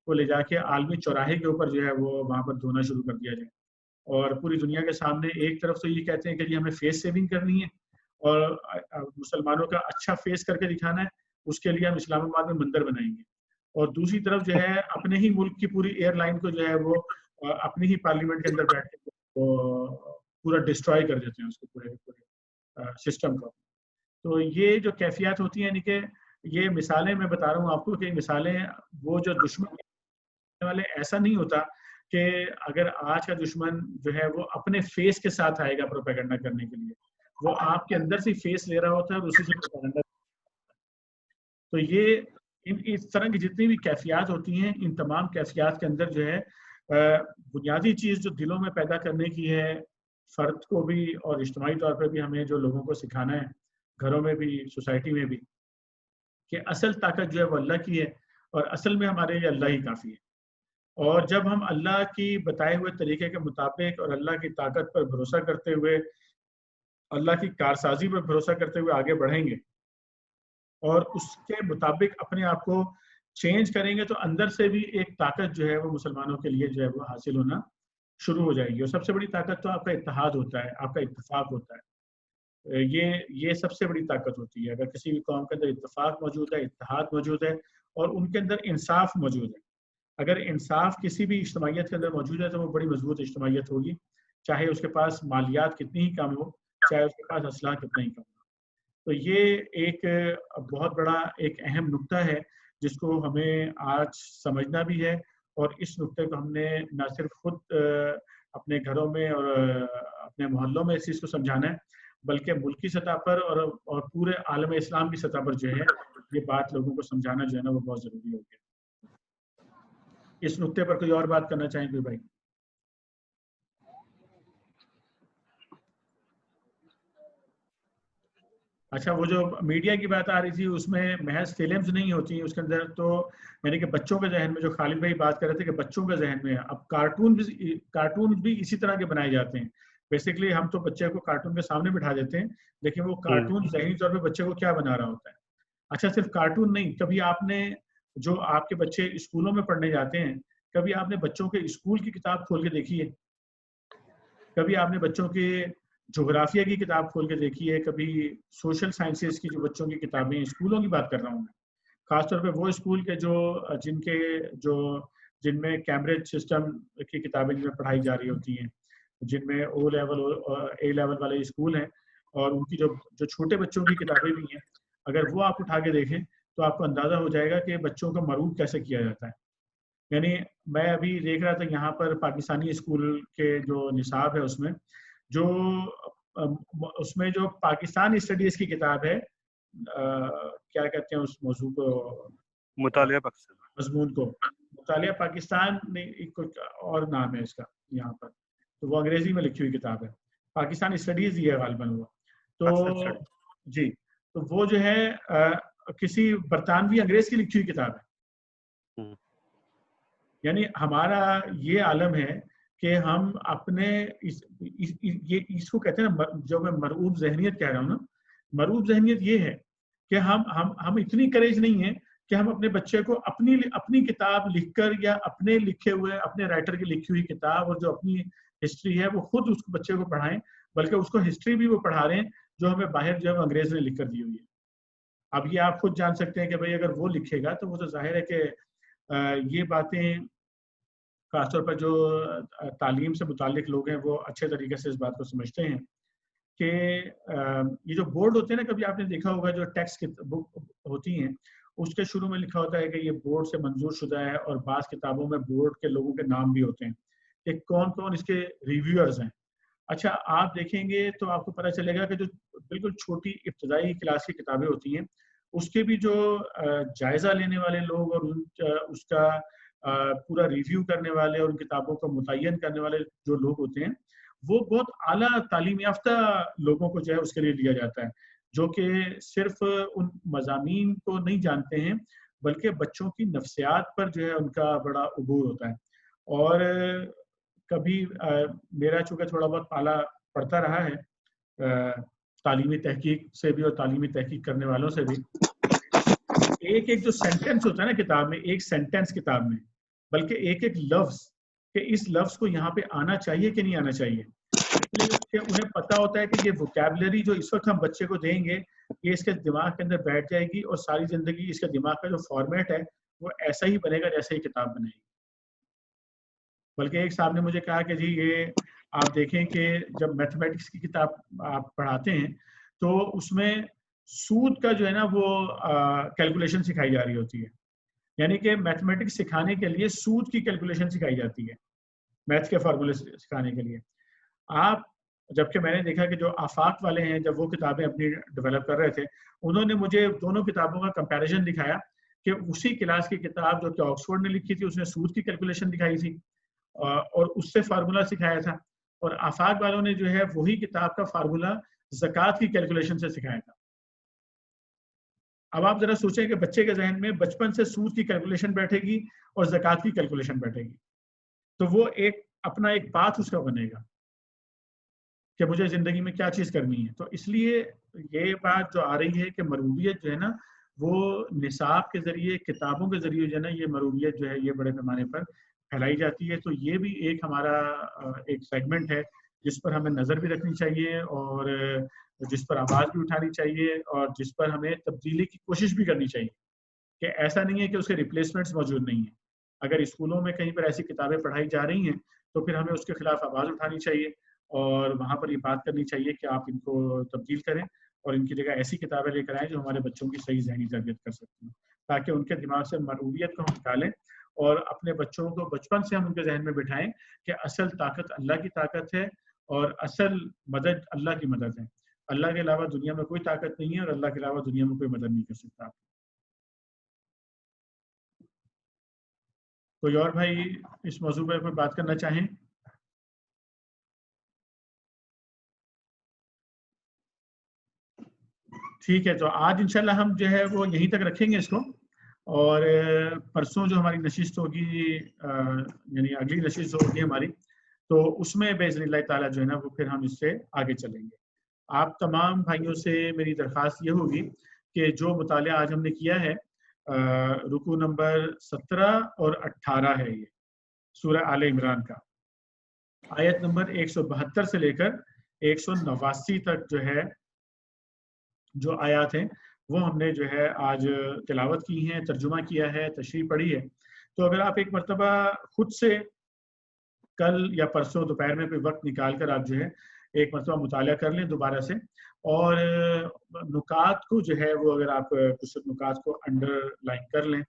کو لے جا کے عالمی چوراہے کے اوپر جو ہے وہ وہاں پر دھونا شروع کر دیا جائے، اور پوری دنیا کے سامنے ایک طرف تو یہ کہتے ہیں کہ جی ہمیں فیس سیونگ کرنی ہے اور مسلمانوں کا اچھا فیس کر کے دکھانا ہے، اس کے لیے ہم اسلام آباد میں مندر بنائیں گے، اور دوسری طرف جو ہے اپنے ہی ملک کی پوری ایئر لائن کو جو ہے وہ اپنی ہی پارلیمنٹ کے اندر بیٹھ کے پورا ڈسٹرائے کر دیتے ہیں اس کو، پورے سسٹم کو. تو یہ جو کیفیات ہوتی ہیں، یعنی کہ یہ مثالیں میں بتا رہا ہوں آپ کو کہ مثالیں وہ جو دشمن والے، ایسا نہیں ہوتا کہ اگر آج کا دشمن جو ہے وہ اپنے فیس کے ساتھ آئے گا پروپیگنڈا کرنے کے لیے، وہ آپ کے اندر سے فیس لے رہا ہوتا ہے اور اسی سے پروپیگنڈا. تو یہ اس طرح کی جتنی بھی کیفیات ہوتی ہیں، ان تمام کیفیات کے اندر جو ہے بنیادی چیز جو دلوں میں پیدا کرنے کی ہے، فرد کو بھی اور اجتماعی طور پر بھی ہمیں جو لوگوں کو سکھانا ہے، گھروں میں بھی، سوسائٹی میں بھی، کہ اصل طاقت جو ہے وہ اللہ کی ہے، اور اصل میں ہمارے لیے اللہ ہی کافی ہے. اور جب ہم اللہ کی بتائے ہوئے طریقے کے مطابق اور اللہ کی طاقت پر بھروسہ کرتے ہوئے، اللہ کی کارسازی پر بھروسہ کرتے ہوئے آگے بڑھیں گے اور اس کے مطابق اپنے آپ کو چینج کریں گے، تو اندر سے بھی ایک طاقت جو ہے وہ مسلمانوں کے لیے جو ہے وہ حاصل ہونا شروع ہو جائے گی. اور سب سے بڑی طاقت تو آپ کا اتحاد ہوتا ہے, آپ کا اتفاق ہوتا ہے. یہ سب سے بڑی طاقت ہوتی ہے. اگر کسی بھی قوم کے اندر اتفاق موجود ہے, اتحاد موجود ہے, اور ان کے اندر انصاف موجود ہے. اگر انصاف کسی بھی اجتماعیت کے اندر موجود ہے تو وہ بڑی مضبوط اجتماعیت ہوگی, چاہے اس کے پاس مالیات کتنی ہی کم ہو, چاہے اس کے پاس اسلحہ کتنا ہی کم ہو. تو یہ ایک بہت بڑا ایک اہم نقطہ ہے جس کو ہمیں آج سمجھنا بھی ہے, اور اس نقطے کو ہم نے نہ صرف خود اپنے گھروں میں اور اپنے محلوں میں اس چیز کو سمجھانا ہے, بلکہ ملکی سطح پر اور پورے عالم اسلام کی سطح پر جو ہے یہ بات لوگوں کو سمجھانا جو ہے نا وہ بہت ضروری ہو گیا. اس نقطے پر کوئی اور بات کرنا چاہیں گے بھائی؟ اچھا, وہ جو میڈیا کی بات آ رہی تھی اس میں محض فلمز نہیں ہوتی اس کے اندر, تو یعنی کہ بچوں کے ذہن میں, جو خالد بھائی بات کر رہے تھے کہ بچوں کے ذہن میں اب کارٹون بھی اسی طرح کے بنائے جاتے ہیں. بیسیکلی ہم تو بچے کو کارٹون کے سامنے بٹھا دیتے ہیں, لیکن وہ کارٹون ذہنی طور پہ بچے کو کیا بنا رہا ہوتا ہے. اچھا, صرف کارٹون نہیں, کبھی آپ نے جو آپ کے بچے اسکولوں میں پڑھنے جاتے ہیں, کبھی آپ نے بچوں کے اسکول کی کتاب کھول کے دیکھی ہے؟ کبھی آپ نے بچوں کے جغرافیہ کی کتاب کھول کے دیکھی ہے؟ کبھی سوشل سائنسز کی جو بچوں کی کتابیں, اسکولوں کی بات کر رہا ہوں میں, خاص طور پہ وہ اسکول کے جن میں کیمبرج سسٹم کی کتابیں جن میں پڑھائی جا رہی ہوتی ہیں, جن میں او لیول اے لیول والے اسکول ہیں, اور ان کی جو چھوٹے بچوں کی کتابیں بھی ہیں, اگر وہ آپ اٹھا کے دیکھیں تو آپ کو اندازہ ہو جائے گا کہ بچوں کا مرعوب کیسے کیا جاتا ہے. یعنی میں ابھی دیکھ رہا تھا یہاں پر پاکستانی اسکول کے جو نصاب ہے اس میں جو پاکستان اسٹڈیز کی کتاب ہے, کیا کہتے ہیں اس موضوع کو, مطالعہ پاکستان, مضمون کو مطالعہ پاکستان نہیں, کچھ اور نام ہے اس کا یہاں پر, تو وہ انگریزی میں لکھی ہوئی کتاب ہے, پاکستان اسٹڈیز ہی ہے غالباً وہ. تو جی, تو وہ جو ہے کسی برطانوی انگریز کی لکھی ہوئی کتاب ہے. یعنی ہمارا یہ عالم ہے کہ ہم اپنے اس کو کہتے ہیں نا, جو میں مرعوب ذہنیت کہہ رہا ہوں نا, مرعوب ذہنیت یہ ہے کہ ہم اتنی کریج نہیں ہے کہ ہم اپنے بچے کو اپنی کتاب لکھ کر, یا اپنے لکھے ہوئے اپنے رائٹر کی لکھی ہوئی کتاب اور جو اپنی ہسٹری ہے وہ خود اس بچے کو پڑھائیں, بلکہ اس کو ہسٹری بھی وہ پڑھا رہے ہیں جو ہمیں باہر جو ہے انگریز نے لکھ کر دی ہوئی ہے. اب یہ آپ خود جان سکتے ہیں کہ بھائی اگر وہ لکھے گا تو وہ تو ظاہر ہے کہ یہ باتیں خاص طور پر جو تعلیم سے متعلق لوگ ہیں وہ اچھے طریقے سے اس بات کو سمجھتے ہیں کہ یہ جو بورڈ ہوتے ہیں نا, کبھی آپ نے دیکھا ہوگا جو ٹیکسٹ بک ہوتی ہیں اس کے شروع میں لکھا ہوتا ہے کہ یہ بورڈ سے منظور شدہ ہے, اور بعض کتابوں میں بورڈ کے لوگوں کے نام بھی ہوتے ہیں کہ کون کون اس کے ریویورز ہیں. اچھا, آپ دیکھیں گے تو آپ کو پتہ چلے گا کہ جو بالکل چھوٹی ابتدائی کلاس کی کتابیں ہوتی ہیں اس کے بھی جو جائزہ لینے والے لوگ اور اس کا پورا ریویو کرنے والے اور ان کتابوں کو متعین کرنے والے جو لوگ ہوتے ہیں, وہ بہت اعلیٰ تعلیم یافتہ لوگوں کو جو ہے اس کے لیے لیا جاتا ہے, جو کہ صرف ان مضامین کو نہیں جانتے ہیں بلکہ بچوں کی نفسیات پر جو ہے ان کا بڑا عبور ہوتا ہے. اور کبھی میرا چونکہ تھوڑا بہت پالا پڑتا رہا ہے تعلیمی تحقیق سے بھی اور تعلیمی تحقیق کرنے والوں سے بھی, ایک جو سینٹینس ہوتا ہے نا کتاب میں, ایک سینٹینس کتاب میں, بلکہ ایک لفظ کہ اس لفظ کو یہاں پہ آنا چاہیے کہ نہیں آنا چاہیے, کہ انہیں پتا ہوتا ہے کہ یہ ووکیبلری جو اس وقت ہم بچے کو دیں گے یہ اس کے دماغ کے اندر بیٹھ جائے گی, اور ساری زندگی اس کے دماغ کا جو فارمیٹ ہے وہ ایسا ہی بنے گا جیسے ہی کتاب بنے گی. بلکہ ایک صاحب نے مجھے کہا کہ جی یہ آپ دیکھیں کہ جب میتھمیٹکس کی کتاب آپ پڑھاتے ہیں تو اس میں سود کا جو ہے نا وہ کیلکولیشن سکھائی جا رہی ہوتی ہے, یعنی کہ میتھمیٹکس سکھانے کے لیے سود کی کیلکولیشن سکھائی جاتی ہے, میتھ کے فارمولے سکھانے کے لیے. آپ جبکہ میں نے دیکھا کہ جو آفاق والے ہیں جب وہ کتابیں اپنی ڈیولپ کر رہے تھے, انہوں نے مجھے دونوں کتابوں کا کمپیریزن دکھایا کہ اسی کلاس کی کتاب جو کہ آکسفورڈ نے لکھی تھی اس نے سود کی کیلکولیشن دکھائی تھی اور اس سے فارمولا سکھایا تھا, اور آفاق والوں نے جو ہے وہی کتاب کا فارمولا زکوٰۃ کی کیلکولیشن سے سکھایا تھا. اب آپ ذرا سوچیں کہ بچے کے ذہن میں بچپن سے سود کی کیلکولیشن بیٹھے گی اور زکوٰۃ کی کیلکولیشن بیٹھے گی, تو وہ اپنا ایک پاتھ اس کا بنے گا کہ مجھے زندگی میں کیا چیز کرنی ہے. تو اس لیے یہ بات جو آ رہی ہے کہ مرغوبیت جو ہے نا وہ نصاب کے ذریعے, کتابوں کے ذریعے جو ہے نا یہ مرغوبیت جو ہے یہ بڑے پیمانے پر پھیلائی جاتی ہے. تو یہ بھی ایک ہمارا ایک سیگمنٹ ہے جس پر ہمیں نظر بھی رکھنی چاہیے اور جس پر آواز بھی اٹھانی چاہیے اور جس پر ہمیں تبدیلی کی کوشش بھی کرنی چاہیے کہ ایسا نہیں ہے کہ اس کے ریپلیسمنٹس موجود نہیں ہیں. اگر اسکولوں میں کہیں پر ایسی کتابیں پڑھائی جا رہی ہیں تو پھر ہمیں اس کے خلاف آواز اٹھانی چاہیے اور وہاں پر یہ بات کرنی چاہیے کہ آپ ان کو تبدیل کریں اور ان کی جگہ ایسی کتابیں لے کر آئیں جو ہمارے بچوں کی صحیح ذہنی تربیت کر سکتی ہیں تاکہ ان کے دماغ سے مرعوبیت کو ہم نکالیں اور اپنے بچوں کو بچپن سے ہم ان کے ذہن میں بٹھائیں کہ اصل طاقت اللہ کی طاقت ہے اور اصل مدد اللہ کی مدد ہے. اللہ کے علاوہ دنیا میں کوئی طاقت نہیں ہے اور اللہ کے علاوہ دنیا میں کوئی مدد نہیں کر سکتا. کوئی اور بھائی اس موضوع پر کوئی بات کرنا چاہیں؟ ٹھیک ہے, تو آج انشاءاللہ ہم جو ہے وہ یہیں تک رکھیں گے اس کو اور پرسوں جو ہماری نشست ہوگی یعنی اگلی نشست ہوگی ہماری تو اس میں باذن اللہ تعالیٰ جو ہے نا وہ پھر ہم اس سے آگے چلیں گے. آپ تمام بھائیوں سے میری درخواست یہ ہوگی کہ جو مطالعہ آج ہم نے کیا ہے رکوع نمبر 17 اور 18 ہے یہ سورہ آل عمران کا, آیت نمبر 172 سے لے کر 189 تک جو ہے جو آیات ہیں وہ ہم نے جو ہے آج تلاوت کی ہیں, ترجمہ کیا ہے, تشریح پڑھی ہے. تو اگر آپ ایک مرتبہ خود سے کل یا پرسوں دوپہر میں کوئی وقت نکال کر آپ جو ہے ایک مرتبہ مطالعہ کر لیں دوبارہ سے اور نکات کو جو ہے وہ اگر آپ کچھ نکات کو انڈر لائن کر لیں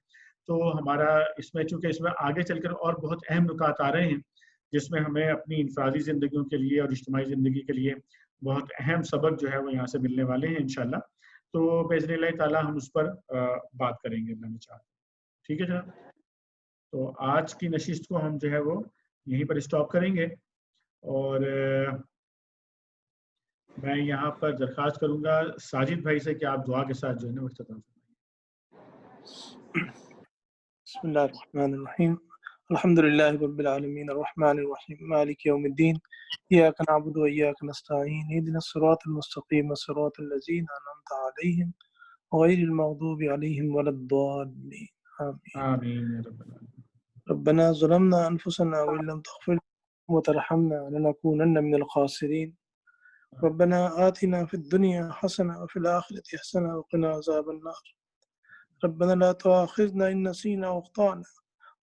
تو ہمارا اس میں چونکہ اس میں آگے چل کر اور بہت اہم نکات آ رہے ہیں جس میں ہمیں اپنی انفرادی زندگیوں کے لیے اور اجتماعی زندگی کے لیے بہت اہم سبق جو ہے وہ یہاں سے ملنے والے ہیں انشاءاللہ. تو باذن اللہ تعالیٰ ہم اس پر بات کریں گے اللہ نے چاہا. ٹھیک ہے جناب, تو آج کی نشست کو ہم جو ہے وہ یہیں پر اسٹاپ کریں گے اور میں یہاں پر درخواست کروں گا ساجد بھائی سے کہ آپ دعا کے ساتھ جو ہے نا وہ اختتام فرمائیں. بسم اللہ الرحمن الرحیم الحمد للہ رب العالمین الرحمن الرحیم مالک یوم الدین ایاک نعبد و ایاک نستعین اهدنا الصراط المستقیم صراط الذین انعمت علیہم غیر المغضوب علیہم ولا الضالین آمین. آمین یا رب العالمین. ربنا ظلمنا انفسنا وان لم تغفر وترحمنا لنكونن من الخاسرین. ربنا آتنا في الدنيا حسنة وفي الآخرة حسنة وقنا عذاب النار. ربنا لا تؤاخذنا إن نسينا وأخطأنا.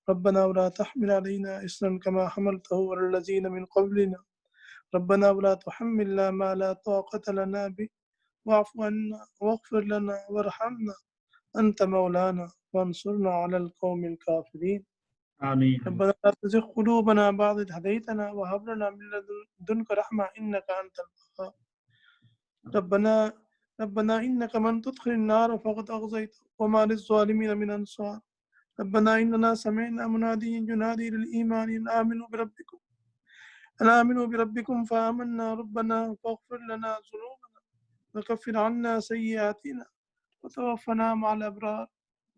ربنا ولا تحمل علينا إصرا كما حملته على الذين من قبلنا. ربنا ولا تحملنا ما لا طاقة لنا به واعف عنا واغفر لنا وارحمنا أنت مولانا وانصرنا على القوم الكافرين. آمین. ربنا لا تزغ قلوبنا بعد إذ هديتنا وهب لنا من لدنك رحمة إنك أنت الوهاب. ربنا إنك من تدخل النار فقد أغزيته وما للظالمين من أنصار. ربنا إننا سمعنا مناديا ينادي للإيمان أن آمنوا بربكم فآمنا. ربنا فاغفر لنا ذنوبنا وكفر عنا سيئاتنا وتوفنا مع الأبرار.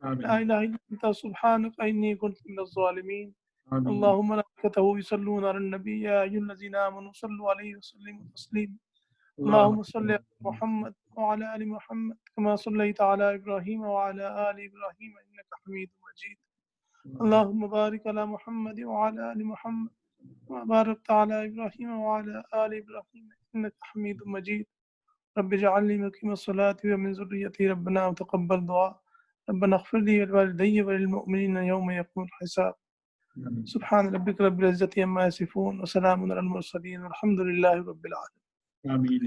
لا إله إلا أنت سبحانك إني كنت من الظالمين. اللهم ملائكته يصلون على النبي يا أيها الذين آمنوا صلوا عليه وسلموا تسليما. اللهم صل على محمد وعلى آل محمد كما صليت على إبراهيم وعلى آل إبراهيم إنك حميد مجيد. اللهم بارك على محمد وعلى آل محمد وبارك على إبراهيم وعلى آل إبراهيم إنك حميد مجيد. رب اجعلني مقيم الصلاة ومن ذريتي ربنا وتقبل دعاء. ربنا اغفر لي ولوالدي وللمؤمنين يوم يقوم الحساب. سبحان ربك رب العزة عما يصفون وسلام على المرسلين والحمد لله رب العالمين. آمین.